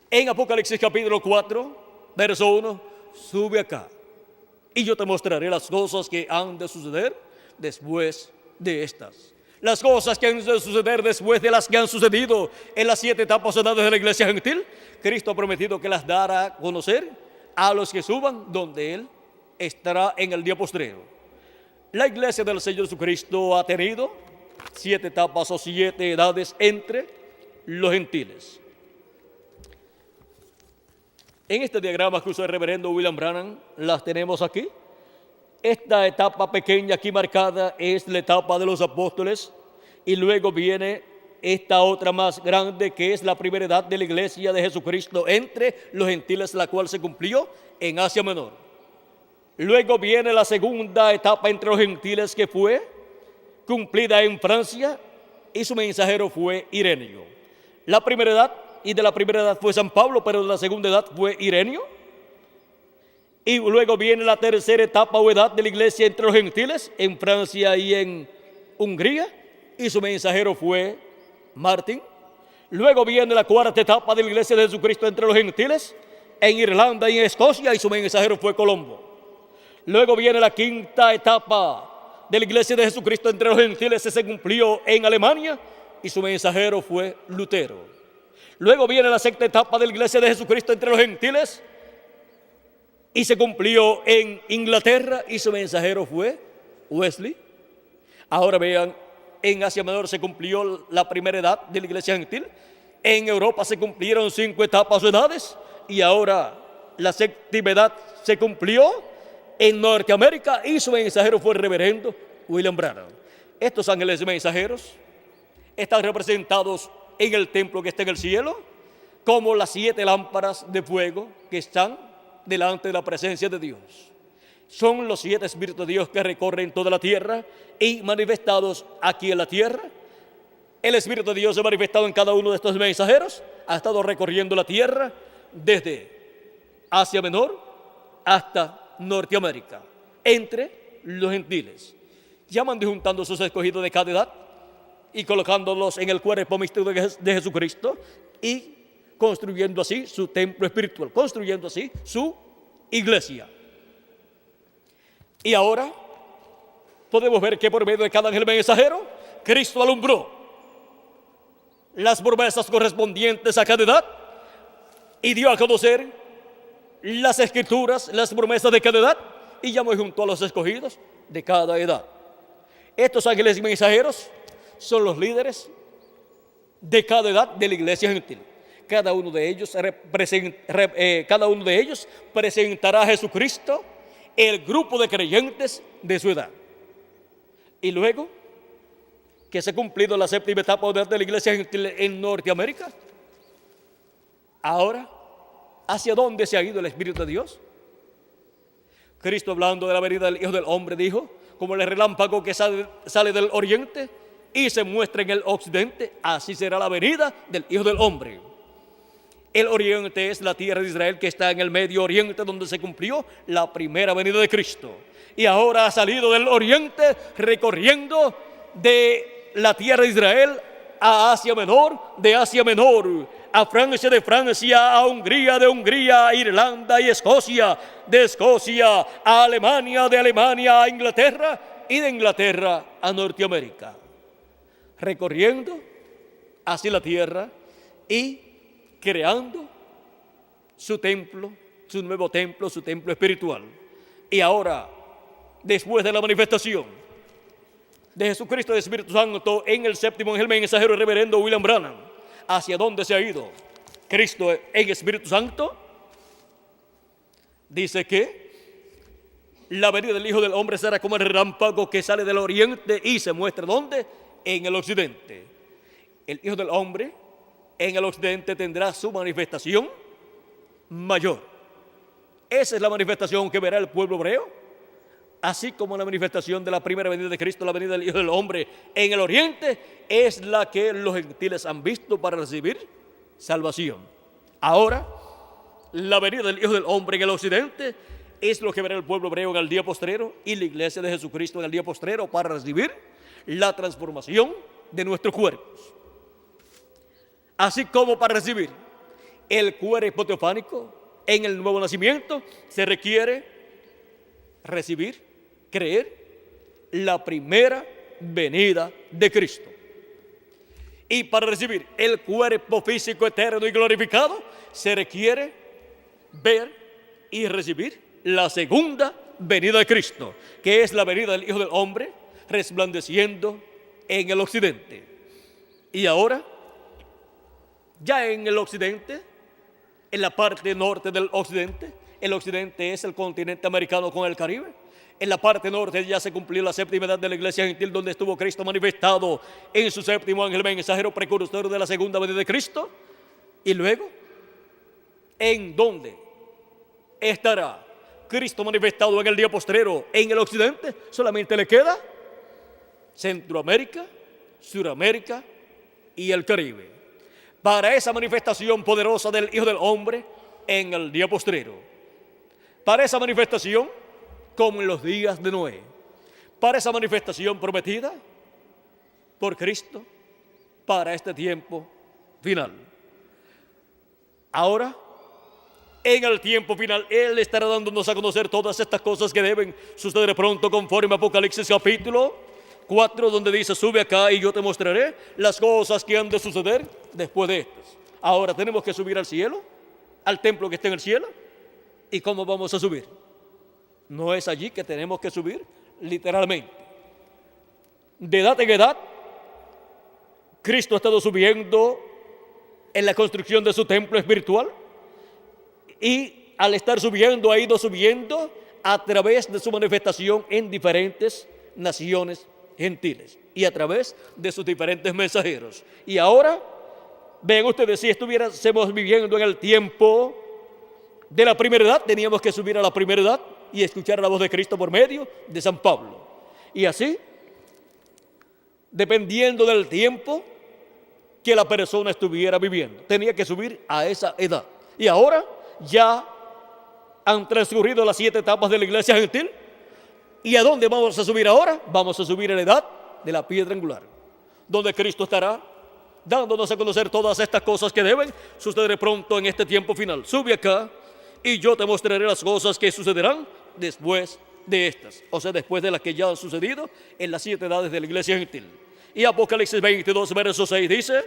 en Apocalipsis capítulo 4, verso 1, sube acá y yo te mostraré las cosas que han de suceder después de estas. Las cosas que han de suceder después de las que han sucedido en las 7 etapas de la iglesia gentil, Cristo ha prometido que las dará a conocer a los que suban donde Él estará en el día postrero. La iglesia del Señor Jesucristo ha tenido 7 etapas o 7 edades entre los gentiles. En este diagrama que usó el reverendo William Branham, las tenemos aquí. Esta etapa pequeña aquí marcada es la etapa de los apóstoles y luego viene esta otra más grande, que es la primera edad de la iglesia de Jesucristo entre los gentiles, la cual se cumplió en Asia Menor. Luego viene la segunda etapa entre los gentiles, que fue cumplida en Francia, y su mensajero fue Ireneo. La primera edad, y de la primera edad fue San Pablo, pero de la segunda edad fue Ireneo. Y luego viene la tercera etapa o edad de la iglesia entre los gentiles, en Francia y en Hungría, y su mensajero fue Martín. Luego viene la cuarta etapa de la iglesia de Jesucristo entre los gentiles, en Irlanda y en Escocia, y su mensajero fue Colombo. Luego viene la quinta etapa de la iglesia de Jesucristo entre los gentiles, se cumplió en Alemania, y su mensajero fue Lutero. Luego viene la sexta etapa de la iglesia de Jesucristo entre los gentiles, y se cumplió en Inglaterra, y su mensajero fue Wesley. Ahora vean, en Asia Menor se cumplió la primera edad de la iglesia gentil. En Europa se cumplieron 5 etapas o edades, y ahora la séptima edad se cumplió en Norteamérica, y su mensajero fue el reverendo William Branham. Estos ángeles mensajeros están representados en el templo que está en el cielo como las 7 lámparas de fuego que están delante de la presencia de Dios. Son los 7 espíritus de Dios que recorren toda la tierra y manifestados aquí en la tierra. El Espíritu de Dios se ha manifestado en cada uno de estos mensajeros, ha estado recorriendo la tierra desde Asia Menor hasta Norteamérica, entre los gentiles, llamando y juntando sus escogidos de cada edad y colocándolos en el cuerpo místico de Jesucristo, y construyendo así su templo espiritual, construyendo así su iglesia. Y ahora podemos ver que por medio de cada ángel mensajero, Cristo alumbró las promesas correspondientes a cada edad y dio a conocer las escrituras, las promesas de cada edad, y llamó junto a los escogidos de cada edad. Estos ángeles mensajeros son los líderes de cada edad de la iglesia gentil. Cada uno de ellos presentará a Jesucristo, el grupo de creyentes de su edad. Y luego que se ha cumplido la séptima etapa de la iglesia gentil en Norteamérica, ahora, ¿hacia dónde se ha ido el Espíritu de Dios? Cristo, hablando de la venida del Hijo del Hombre, dijo: como el relámpago que sale del oriente y se muestra en el occidente, así será la venida del Hijo del Hombre. El oriente es la tierra de Israel, que está en el Medio Oriente, donde se cumplió la primera venida de Cristo. Y ahora ha salido del oriente, recorriendo de la tierra de Israel a Asia Menor, de Asia Menor a Francia, de Francia a Hungría, de Hungría a Irlanda y Escocia, de Escocia a Alemania, de Alemania a Inglaterra, y de Inglaterra a Norteamérica, recorriendo así la tierra y creando su templo, su nuevo templo, su templo espiritual. Y ahora, después de la manifestación de Jesucristo, del Espíritu Santo, en el séptimo ángel mensajero, el reverendo William Branham, ¿hacia dónde se ha ido Cristo en Espíritu Santo? Dice que la venida del Hijo del Hombre será como el relámpago que sale del oriente y se muestra ¿dónde? En el occidente. El Hijo del Hombre en el occidente tendrá su manifestación mayor. Esa es la manifestación que verá el pueblo hebreo, así como la manifestación de la primera venida de Cristo, la venida del Hijo del Hombre en el oriente, es la que los gentiles han visto para recibir salvación. Ahora, la venida del Hijo del Hombre en el occidente es lo que verá el pueblo hebreo en el día postrero, y la iglesia de Jesucristo en el día postrero, para recibir la transformación de nuestros cuerpos. Así como para recibir el cuerpo teofánico en el nuevo nacimiento, se requiere recibir, creer la primera venida de Cristo. Y para recibir el cuerpo físico eterno y glorificado, se requiere ver y recibir la segunda venida de Cristo, que es la venida del Hijo del Hombre resplandeciendo en el occidente. Y ahora, ya en el occidente, en la parte norte del occidente, el occidente es el continente americano con el Caribe, En la parte norte ya se cumplió la séptima edad de la iglesia gentil, donde estuvo Cristo manifestado en su séptimo ángel mensajero precursor de la segunda venida de Cristo. Y luego, ¿en dónde estará Cristo manifestado en el día postrero? En el occidente solamente le queda Centroamérica, Suramérica y el Caribe. Para esa manifestación poderosa del Hijo del Hombre en el día postrero. Para esa manifestación como en los días de Noé. Para esa manifestación prometida por Cristo para este tiempo final. Ahora, en el tiempo final, Él estará dándonos a conocer todas estas cosas que deben suceder pronto, conforme a Apocalipsis capítulo 4, donde dice: sube acá y yo te mostraré las cosas que han de suceder después de estas. Ahora tenemos que subir al cielo, al templo que está en el cielo. ¿Y cómo vamos a subir? No es allí que tenemos que subir, literalmente. De edad en edad, Cristo ha estado subiendo en la construcción de su templo espiritual, y al estar subiendo, ha ido subiendo a través de su manifestación en diferentes naciones gentiles y a través de sus diferentes mensajeros. Y ahora, ven ustedes, si estuviésemos viviendo en el tiempo de la primera edad, teníamos que subir a la primera edad y escuchar la voz de Cristo por medio de San Pablo. Y así, dependiendo del tiempo que la persona estuviera viviendo, tenía que subir a esa edad. Y ahora ya han transcurrido las 7 etapas de la iglesia gentil. ¿Y a dónde vamos a subir ahora? Vamos a subir a la edad de la piedra angular, donde Cristo estará dándonos a conocer todas estas cosas que deben suceder pronto en este tiempo final. Sube acá y yo te mostraré las cosas que sucederán después de estas, o sea, después de las que ya han sucedido en las 7 edades de la iglesia gentil. Y Apocalipsis 22, verso 6 dice: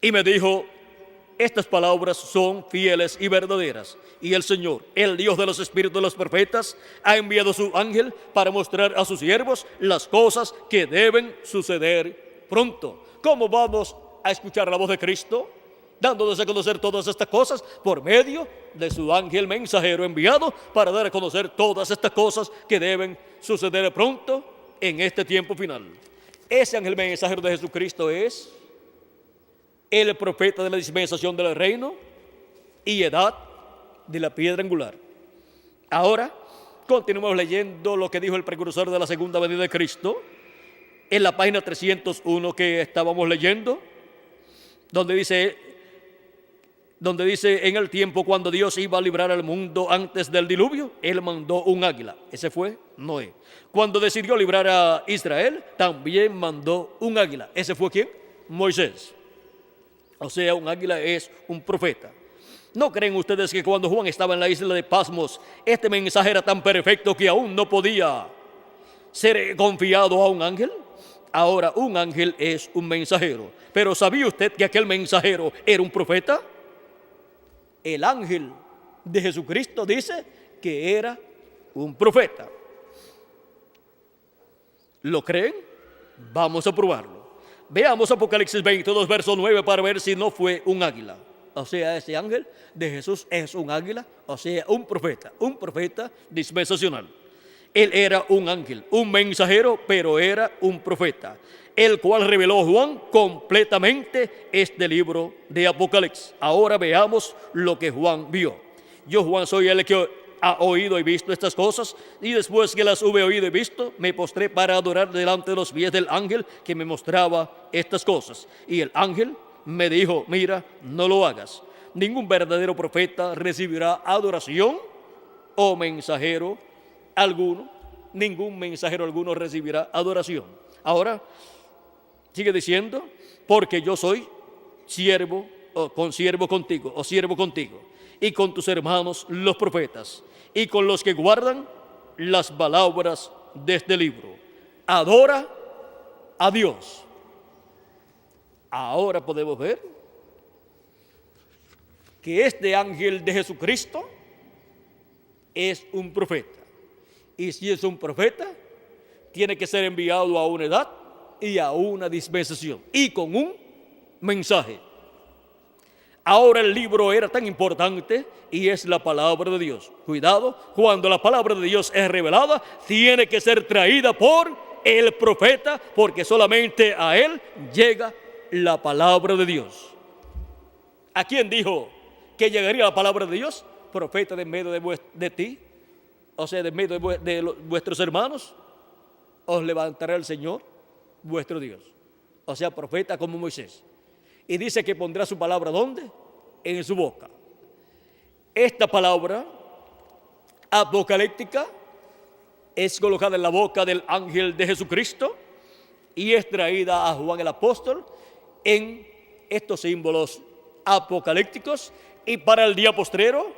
y me dijo, estas palabras son fieles y verdaderas, y el Señor, el Dios de los espíritus de los profetas, ha enviado su ángel para mostrar a sus siervos las cosas que deben suceder pronto. ¿Cómo vamos a escuchar la voz de Cristo dándonos a conocer todas estas cosas? Por medio de su ángel mensajero enviado para dar a conocer todas estas cosas que deben suceder pronto en este tiempo final. Ese ángel mensajero de Jesucristo es el profeta de la dispensación del reino y edad de la piedra angular. Ahora continuamos leyendo lo que dijo el precursor de la segunda venida de Cristo en la página 301 que estábamos leyendo, donde dice: en el tiempo cuando Dios iba a librar al mundo antes del diluvio, Él mandó un águila. Ese fue Noé. Cuando decidió librar a Israel, también mandó un águila. ¿Ese fue quién? Moisés. O sea, un águila es un profeta. ¿No creen ustedes que cuando Juan estaba en la isla de Patmos, este mensaje era tan perfecto que aún no podía ser confiado a un ángel? Ahora, un ángel es un mensajero. Pero ¿sabía usted que aquel mensajero era un profeta? El ángel de Jesucristo dice que era un profeta. ¿Lo creen? Vamos a probarlo. Veamos Apocalipsis 22, verso 9, para ver si no fue un águila. O sea, ese ángel de Jesús es un águila, o sea, un profeta dispensacional. Él era un ángel, un mensajero, pero era un profeta, el cual reveló Juan completamente este libro de Apocalipsis. Ahora veamos lo que Juan vio. Yo, Juan, soy el que ha oído y visto estas cosas, y después que las hube oído y visto, me postré para adorar delante de los pies del ángel que me mostraba estas cosas. Y el ángel me dijo: mira, no lo hagas. Ningún verdadero profeta recibirá adoración o mensajero alguno. Ningún mensajero alguno recibirá adoración. Ahora, sigue diciendo: porque yo soy siervo contigo, y con tus hermanos los profetas, y con los que guardan las palabras de este libro. Adora a Dios. Ahora podemos ver que este ángel de Jesucristo es un profeta. Y si es un profeta, tiene que ser enviado a una edad y a una dispensación, y con un mensaje. Ahora el libro era tan importante y es la palabra de Dios. Cuidado, cuando la palabra de Dios es revelada, tiene que ser traída por el profeta, porque solamente a él llega la palabra de Dios. ¿A quién dijo que llegaría la palabra de Dios? Profeta de medio de ti, o sea, de medio de vuestros hermanos, os levantará el Señor, vuestro Dios. O sea, profeta como Moisés. Y dice que pondrá su palabra, ¿dónde? En su boca. Esta palabra apocalíptica es colocada en la boca del ángel de Jesucristo y es traída a Juan el apóstol en estos símbolos apocalípticos. Y para el día postrero,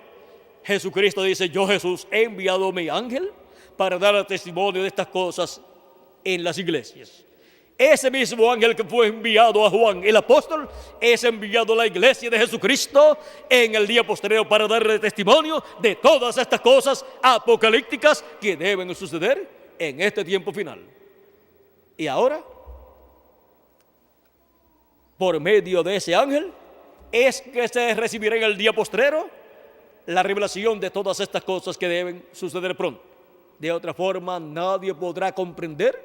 Jesucristo dice: yo, Jesús, he enviado mi ángel para dar testimonio de estas cosas en las iglesias. Ese mismo ángel que fue enviado a Juan el apóstol es enviado a la iglesia de Jesucristo en el día postrero para darle testimonio de todas estas cosas apocalípticas que deben suceder en este tiempo final. Y ahora, por medio de ese ángel, es que se recibirá en el día postrero la revelación de todas estas cosas que deben suceder pronto. De otra forma, nadie podrá comprender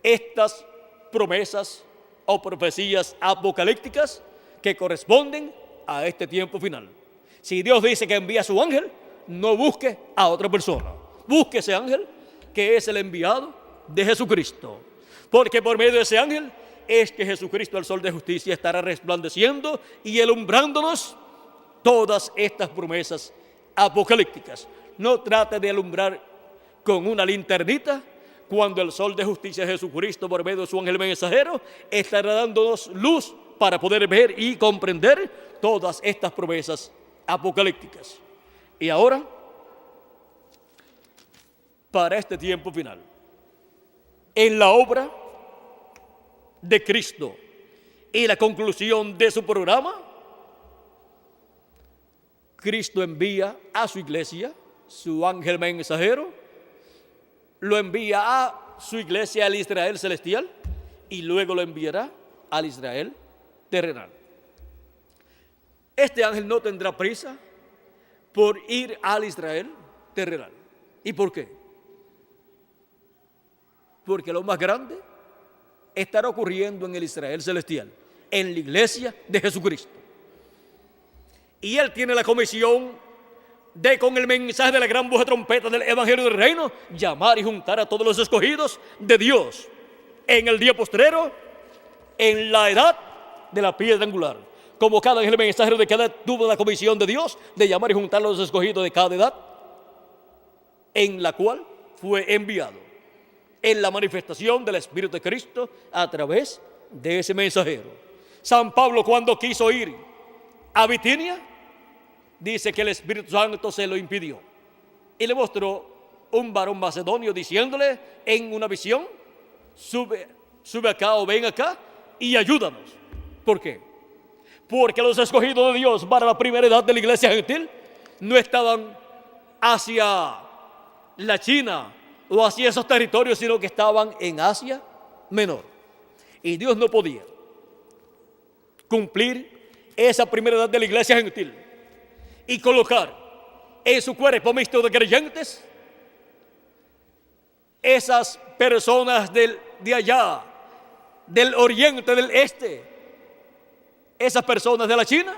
estas promesas o profecías apocalípticas que corresponden a este tiempo final. Si Dios dice que envía a su ángel, no busque a otra persona. Busque ese ángel que es el enviado de Jesucristo. Porque por medio de ese ángel es que Jesucristo, el sol de justicia, estará resplandeciendo y alumbrándonos todas estas promesas apocalípticas. No trate de alumbrar con una linternita, cuando el sol de justicia, Jesucristo, por medio de su ángel mensajero, estará dándonos luz para poder ver y comprender todas estas promesas apocalípticas. Y ahora, para este tiempo final, en la obra de Cristo y la conclusión de su programa, Cristo envía a su iglesia, su ángel mensajero, lo envía a su iglesia, al Israel celestial, y luego lo enviará al Israel terrenal. Este ángel no tendrá prisa por ir al Israel terrenal. ¿Y por qué? Porque lo más grande estará ocurriendo en el Israel celestial, en la iglesia de Jesucristo. Y él tiene la comisión de, con el mensaje de la gran voz de trompeta del evangelio del reino, llamar y juntar a todos los escogidos de Dios en el día postrero, en la edad de la piedra angular. Como cada ángel mensajero de cada edad tuvo la comisión de Dios de llamar y juntar a los escogidos de cada edad, en la cual fue enviado en la manifestación del Espíritu de Cristo a través de ese mensajero. San Pablo, cuando quiso ir a Bitinia, dice que el Espíritu Santo se lo impidió y le mostró un varón macedonio diciéndole en una visión: sube acá o ven acá y ayúdanos. ¿Por qué? Porque los escogidos de Dios para la primera edad de la iglesia gentil no estaban hacia la China o hacia esos territorios, sino que estaban en Asia Menor. Y Dios no podía cumplir esa primera edad de la iglesia gentil y colocar en su cuerpo mixto de creyentes esas personas de allá, del oriente, del este, esas personas de la China,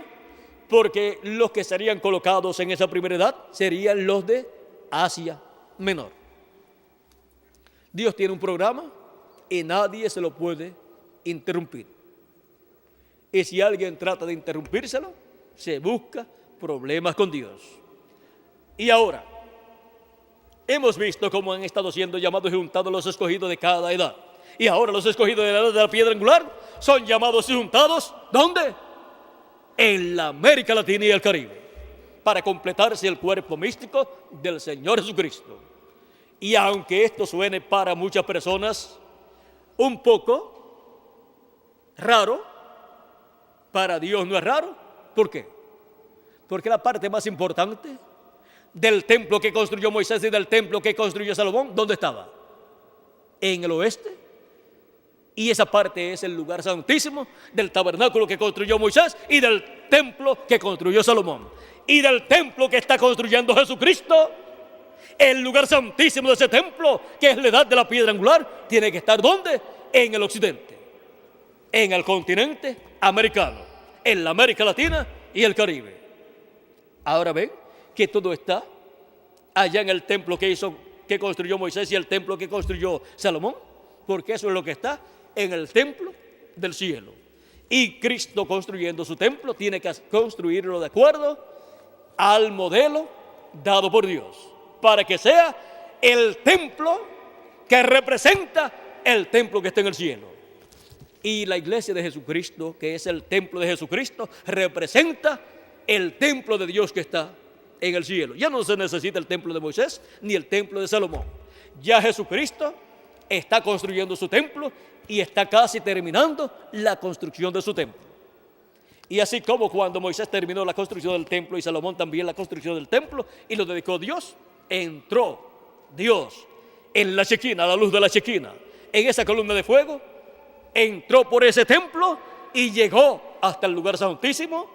porque los que serían colocados en esa primera edad serían los de Asia Menor. Dios tiene un programa y nadie se lo puede interrumpir. Y si alguien trata de interrumpírselo, se busca problemas con Dios. Y ahora, hemos visto cómo han estado siendo llamados y juntados los escogidos de cada edad. Y ahora los escogidos de la edad de la piedra angular son llamados y juntados, ¿dónde? En la América Latina y el Caribe, para completarse el cuerpo místico del Señor Jesucristo. Y aunque esto suene para muchas personas un poco raro, para Dios no es raro. ¿Por qué? Porque la parte más importante del templo que construyó Moisés y del templo que construyó Salomón, ¿dónde estaba? En el oeste Y esa parte es el lugar santísimo del tabernáculo que construyó Moisés y del templo que construyó Salomón. Y del templo que está construyendo Jesucristo, el lugar santísimo de ese templo, que es la edad de la piedra angular, tiene que estar ¿dónde? En el occidente, en el continente americano, en la América Latina y el Caribe. Ahora ven que todo está allá en el templo que construyó Moisés y el templo que construyó Salomón, porque eso es lo que está en el templo del cielo. Y Cristo, construyendo su templo, tiene que construirlo de acuerdo al modelo dado por Dios, para que sea el templo que representa el templo que está en el cielo. Y la iglesia de Jesucristo, que es el templo de Jesucristo, representa el templo de Dios que está en el cielo. Ya no se necesita el templo de Moisés ni el templo de Salomón. Ya Jesucristo está construyendo su templo y está casi terminando la construcción de su templo. Y así como cuando Moisés terminó la construcción del templo y Salomón también la construcción del templo y lo dedicó a Dios, entró Dios en la Shequina, a la luz de la Shequina, en esa columna de fuego, entró por ese templo y llegó hasta el lugar santísimo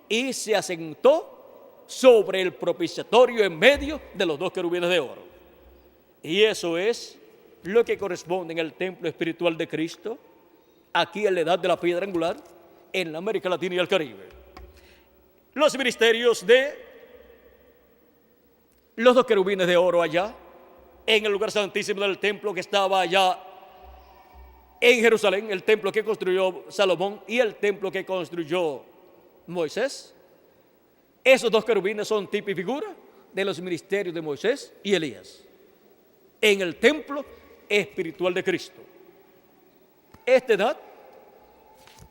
y se asentó sobre el propiciatorio en medio de los dos querubines de oro. Y eso es lo que corresponde en el templo espiritual de Cristo, aquí en la edad de la piedra angular, en la América Latina y el Caribe. Los ministerios de los dos querubines de oro allá, en el lugar santísimo del templo que estaba allá en Jerusalén, el templo que construyó Salomón y el templo que construyó Moisés. Esos dos querubines son tipo y figura de los ministerios de Moisés y Elías en el templo espiritual de Cristo. Esta edad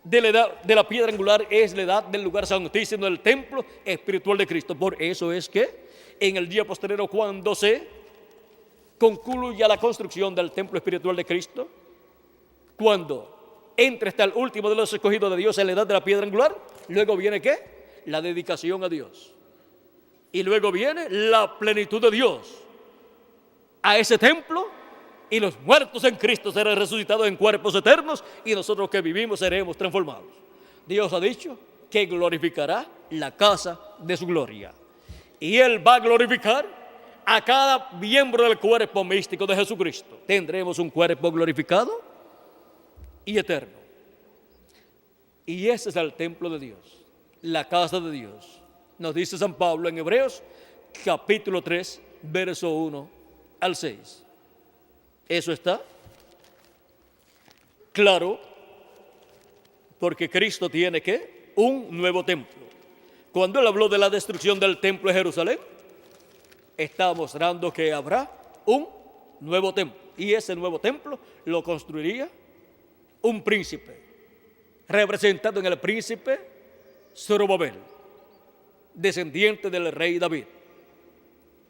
de la piedra angular es la edad del lugar santísimo del templo espiritual de Cristo. Por eso es que en el día posterior, cuando se concluya la construcción del templo espiritual de Cristo, cuando entre hasta el último de los escogidos de Dios en la edad de la piedra angular, luego viene ¿qué? La dedicación a Dios. Y luego viene la plenitud de Dios a ese templo, y los muertos en Cristo serán resucitados en cuerpos eternos, y nosotros que vivimos seremos transformados. Dios ha dicho que glorificará la casa de su gloria. Y Él va a glorificar a cada miembro del cuerpo místico de Jesucristo. Tendremos un cuerpo glorificado y eterno. Y ese es el templo de Dios, la casa de Dios. Nos dice San Pablo en Hebreos, capítulo 3, verso 1 al 6. Eso está claro, porque Cristo tiene ¿qué? Un nuevo templo. Cuando Él habló de la destrucción del templo de Jerusalén, está mostrando que habrá un nuevo templo. Y ese nuevo templo lo construiría un príncipe, representado en el príncipe Zorobabel, descendiente del rey David,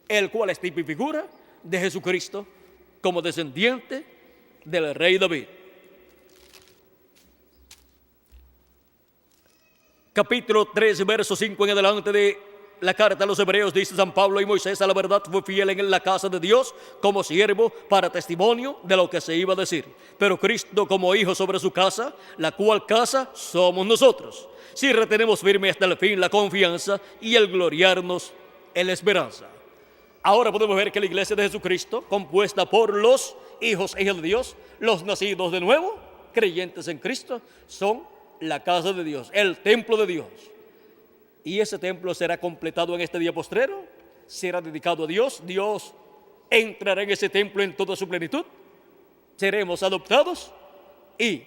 el cual es tipo y figura de Jesucristo como descendiente del rey David. Capítulo 3, verso 5 en adelante de la carta a los Hebreos, dice San Pablo: y Moisés a la verdad fue fiel en la casa de Dios como siervo para testimonio de lo que se iba a decir, pero Cristo como hijo sobre su casa, la cual casa somos nosotros, si retenemos firme hasta el fin la confianza y el gloriarnos en la esperanza. Ahora podemos ver que la iglesia de Jesucristo, compuesta por los hijos e hijas de Dios, los nacidos de nuevo, creyentes en Cristo, son la casa de Dios, el templo de Dios. Y ese templo será completado en este día postrero, será dedicado a Dios. Dios entrará en ese templo en toda su plenitud, seremos adoptados y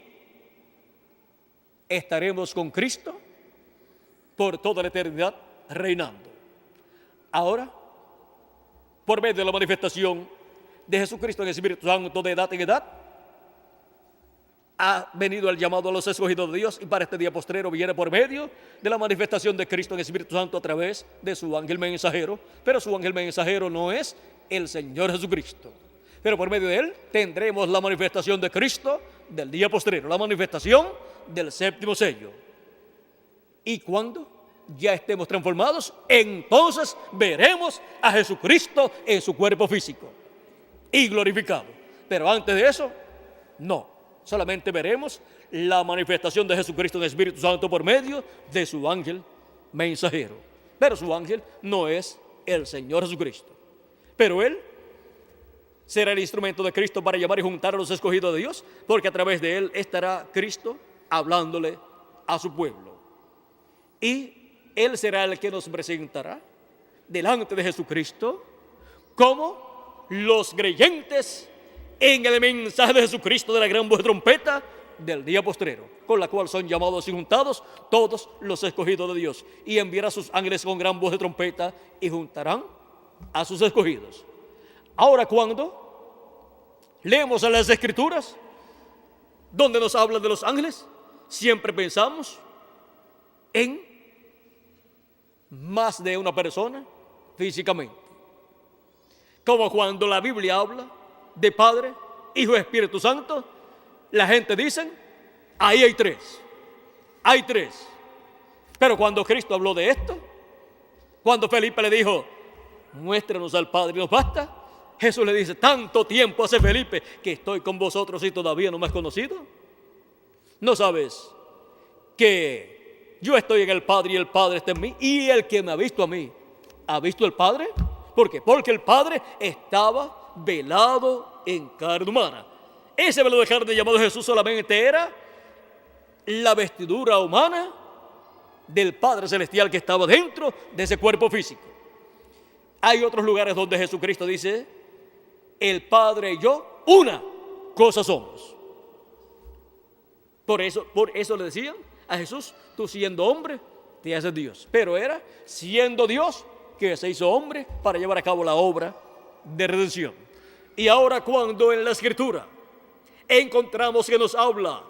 estaremos con Cristo por toda la eternidad reinando. Ahora, por medio de la manifestación de Jesucristo en el Espíritu Santo de edad en edad, ha venido el llamado a los escogidos de Dios, y para este día postrero viene por medio de la manifestación de Cristo en el Espíritu Santo a través de su ángel mensajero. Pero su ángel mensajero no es el Señor Jesucristo, pero por medio de él tendremos la manifestación de Cristo del día postrero, la manifestación del séptimo sello. Y cuando ya estemos transformados, entonces veremos a Jesucristo en su cuerpo físico y glorificado. Pero antes de eso, no. Solamente veremos la manifestación de Jesucristo en el Espíritu Santo por medio de su ángel mensajero. Pero su ángel no es el Señor Jesucristo. Pero Él será el instrumento de Cristo para llamar y juntar a los escogidos de Dios, porque a través de Él estará Cristo hablándole a su pueblo. Y Él será el que nos presentará delante de Jesucristo como los creyentes en el mensaje de Jesucristo de la gran voz de trompeta del día postrero, con la cual son llamados y juntados todos los escogidos de Dios, y enviará a sus ángeles con gran voz de trompeta y juntarán a sus escogidos. Ahora, cuando leemos en las Escrituras donde nos habla de los ángeles, siempre pensamos en más de una persona físicamente, como cuando la Biblia habla de Padre, Hijo y Espíritu Santo. La gente dice, ahí hay tres. Pero cuando Cristo habló de esto, cuando Felipe le dijo, muéstranos al Padre y nos basta, Jesús le dice, tanto tiempo hace, Felipe, que estoy con vosotros y todavía no me has conocido. ¿No sabes que yo estoy en el Padre y el Padre está en mí? Y el que me ha visto a mí, ¿ha visto el Padre? ¿Por qué? Porque el Padre estaba velado en carne humana. Ese velo de carne llamado Jesús solamente era la vestidura humana del Padre Celestial que estaba dentro de ese cuerpo físico. Hay otros lugares donde Jesucristo dice, el Padre y yo, una cosa somos. Por eso le decían a Jesús, tú siendo hombre, te haces Dios. Pero era siendo Dios que se hizo hombre para llevar a cabo la obra de redención. Y ahora, cuando en la Escritura encontramos que nos habla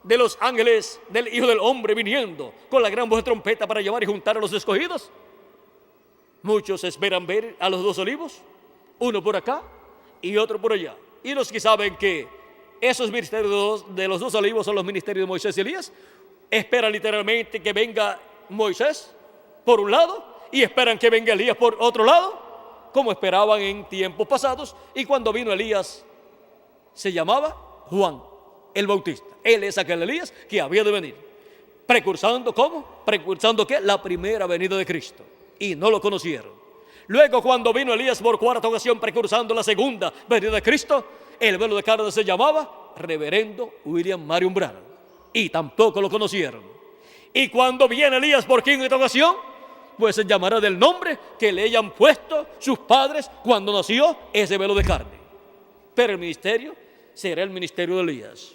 de los ángeles del Hijo del Hombre viniendo con la gran voz de trompeta para llamar y juntar a los escogidos, muchos esperan ver a los dos olivos, uno por acá y otro por allá. Y los que saben que esos ministerios de los dos olivos son los ministerios de Moisés y Elías, esperan literalmente que venga Moisés por un lado y esperan que venga Elías por otro lado, como esperaban en tiempos pasados. Y cuando vino Elías, se llamaba Juan el Bautista. Él es aquel Elías que había de venir, precursando, ¿cómo? Precursando ¿qué? La primera venida de Cristo. Y no lo conocieron. Luego, cuando vino Elías por cuarta ocasión, precursando la segunda venida de Cristo, el velo de carne se llamaba Reverendo William Marion Branham, y tampoco lo conocieron. Y cuando viene Elías por quinta ocasión, pues se llamará del nombre que le hayan puesto sus padres cuando nació ese velo de carne. Pero el ministerio será el ministerio de Elías,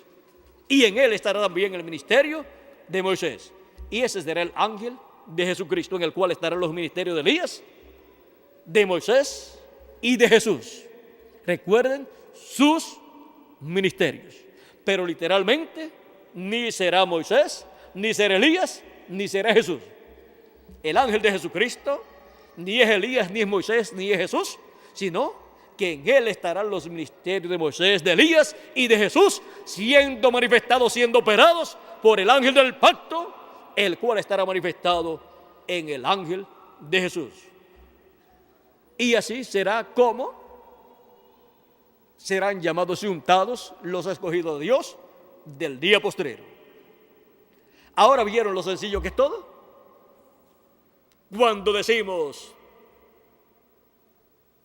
y en él estará también el ministerio de Moisés, y ese será el ángel de Jesucristo, en el cual estarán los ministerios de Elías, de Moisés y de Jesús. Recuerden sus ministerios, pero literalmente ni será Moisés, ni será Elías, ni será Jesús. El ángel de Jesucristo ni es Elías, ni es Moisés, ni es Jesús, sino que en él estarán los ministerios de Moisés, de Elías y de Jesús, siendo manifestados, siendo operados por el ángel del pacto, el cual estará manifestado en el ángel de Jesús. Y así será como serán llamados y untados los escogidos de Dios del día postrero. Ahora, ¿vieron lo sencillo que es todo? Cuando decimos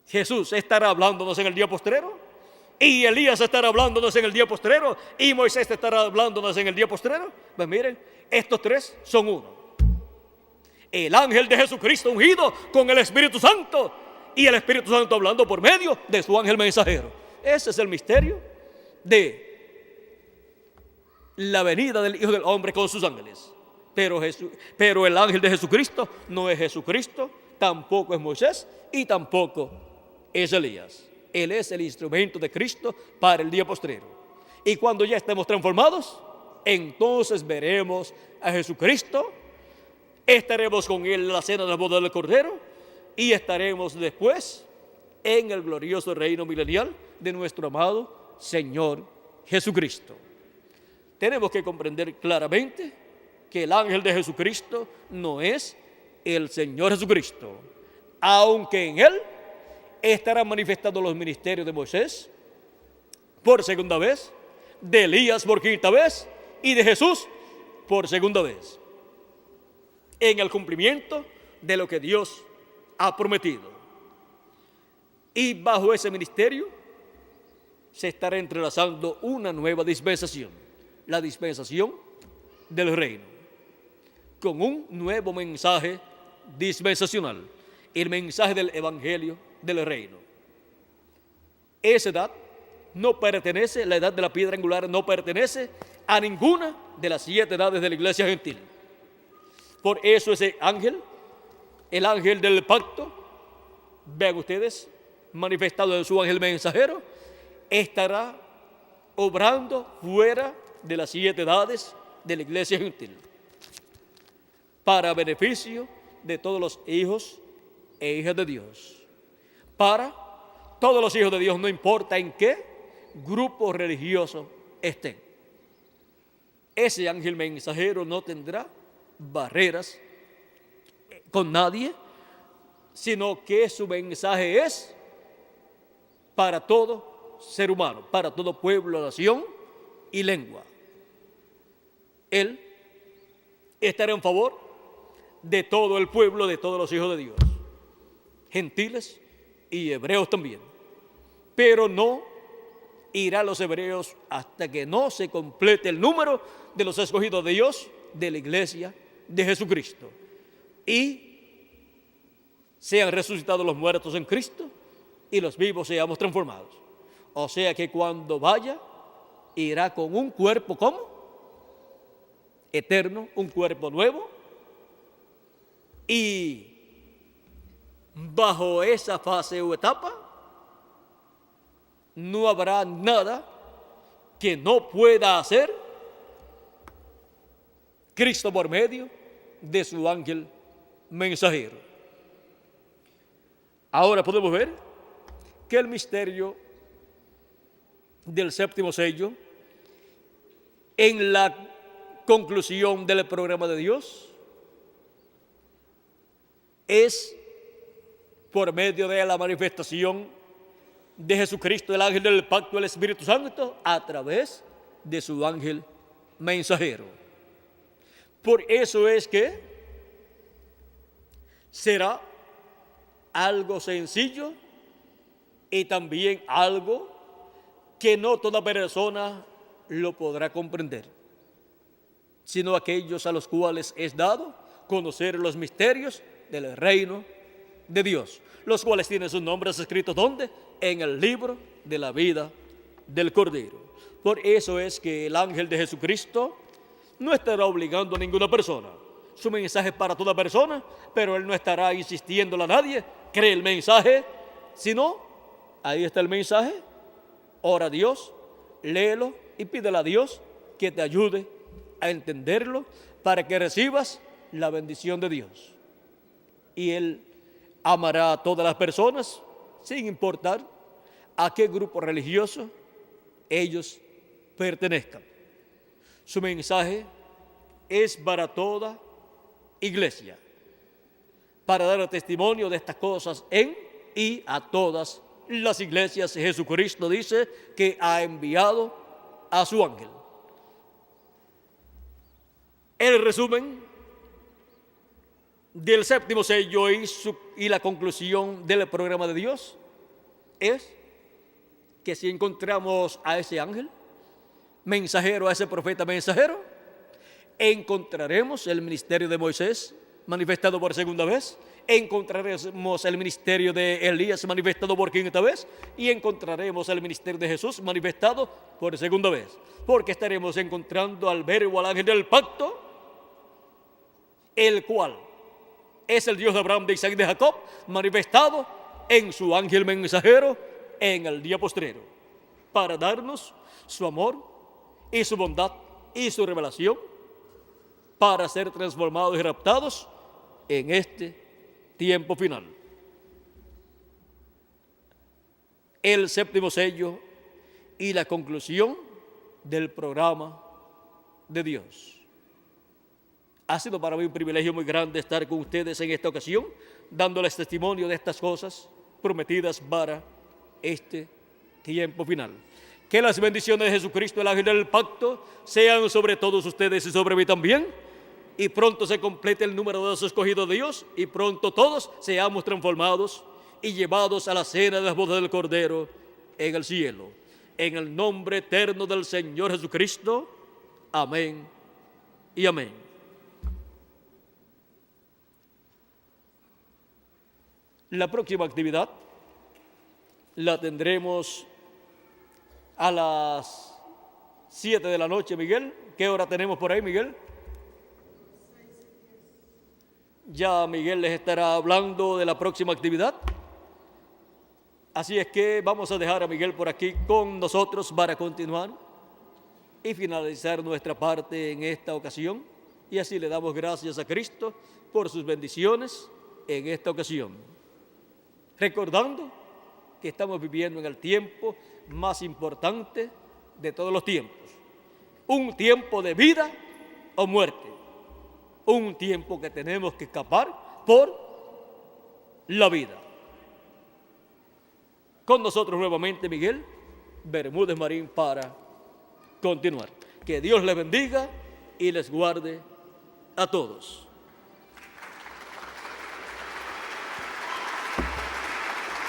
Jesús estará hablándonos en el día postrero, y Elías estará hablándonos en el día postrero, y Moisés estará hablándonos en el día postrero, pues miren, estos tres son uno. El ángel de Jesucristo ungido con el Espíritu Santo, y el Espíritu Santo hablando por medio de su ángel mensajero. Ese es el misterio de la venida del Hijo del Hombre con sus ángeles. Pero el ángel de Jesucristo no es Jesucristo, tampoco es Moisés y tampoco es Elías. Él es el instrumento de Cristo para el día postrero. Y cuando ya estemos transformados, entonces veremos a Jesucristo, estaremos con Él en la cena de la boda del Cordero, y estaremos después en el glorioso reino milenial de nuestro amado Señor Jesucristo. Tenemos que comprender claramente que el ángel de Jesucristo no es el Señor Jesucristo, aunque en Él estarán manifestados los ministerios de Moisés por segunda vez, de Elías por quinta vez y de Jesús por segunda vez, en el cumplimiento de lo que Dios ha prometido. Y bajo ese ministerio se estará entrelazando una nueva dispensación, la dispensación del reino, con un nuevo mensaje dispensacional, el mensaje del evangelio del reino. Esa edad no pertenece, la edad de la piedra angular no pertenece a ninguna de las 7 edades de la iglesia gentil. Por eso ese ángel, el ángel del pacto, vean ustedes, manifestado en su ángel mensajero, estará obrando fuera de las 7 edades de la iglesia gentil, para beneficio de todos los hijos e hijas de Dios, para todos los hijos de Dios, no importa en qué grupo religioso estén. Ese ángel mensajero no tendrá barreras con nadie, sino que su mensaje es para todo ser humano, para todo pueblo, nación y lengua. Él estará en favor de todo el pueblo, de todos los hijos de Dios, gentiles y hebreos también. Pero no irá a los hebreos hasta que no se complete el número de los escogidos de Dios, de la iglesia de Jesucristo, y sean resucitados los muertos en Cristo y los vivos seamos transformados. O sea que cuando vaya, irá con un cuerpo, ¿cómo? Eterno, un cuerpo nuevo, y bajo esa fase o etapa no habrá nada que no pueda hacer Cristo por medio de su ángel mensajero. Ahora podemos ver que el misterio del séptimo sello, en la conclusión del programa de Dios, es por medio de la manifestación de Jesucristo, el ángel del pacto, el Espíritu Santo, a través de su ángel mensajero. Por eso es que será algo sencillo y también algo que no toda persona lo podrá comprender, sino aquellos a los cuales es dado conocer los misterios del reino de Dios, los cuales tienen sus nombres escritos ¿dónde? En el libro de la vida del Cordero. Por eso es que el ángel de Jesucristo no estará obligando a ninguna persona. Su mensaje es para toda persona, pero él no estará insistiéndole a nadie, cree el mensaje, sino, ahí está el mensaje, ora a Dios, léelo y pídele a Dios que te ayude a entenderlo para que recibas la bendición de Dios. Y él amará a todas las personas sin importar a qué grupo religioso ellos pertenezcan. Su mensaje es para toda iglesia, para dar testimonio de estas cosas en y a todas las iglesias. Jesucristo dice que ha enviado a su ángel. El resumen del séptimo sello y la conclusión del programa de Dios es que si encontramos a ese ángel mensajero, a ese profeta mensajero, encontraremos el ministerio de Moisés manifestado por segunda vez, encontraremos el ministerio de Elías manifestado por quinta vez y encontraremos el ministerio de Jesús manifestado por segunda vez, porque estaremos encontrando al verbo, al ángel del pacto, el cual es el Dios de Abraham, de Isaac y de Jacob, manifestado en su ángel mensajero en el día postrero, para darnos su amor y su bondad y su revelación, para ser transformados y raptados en este tiempo final. El séptimo sello y la conclusión del programa de Dios. Ha sido para mí un privilegio muy grande estar con ustedes en esta ocasión, dándoles testimonio de estas cosas prometidas para este tiempo final. Que las bendiciones de Jesucristo, el ángel del pacto, sean sobre todos ustedes y sobre mí también. Y pronto se complete el número de los escogidos de Dios y pronto todos seamos transformados y llevados a la cena de las bodas del Cordero en el cielo. En el nombre eterno del Señor Jesucristo. Amén y amén. La próxima actividad la tendremos a las 7 de la noche, Miguel. ¿Qué hora tenemos por ahí, Miguel? Ya Miguel les estará hablando de la próxima actividad. Así es que vamos a dejar a Miguel por aquí con nosotros para continuar y finalizar nuestra parte en esta ocasión. Y así le damos gracias a Cristo por sus bendiciones en esta ocasión. Recordando que estamos viviendo en el tiempo más importante de todos los tiempos. Un tiempo de vida o muerte. Un tiempo que tenemos que escapar por la vida. Con nosotros nuevamente Miguel Bermúdez Marín para continuar. Que Dios les bendiga y les guarde a todos.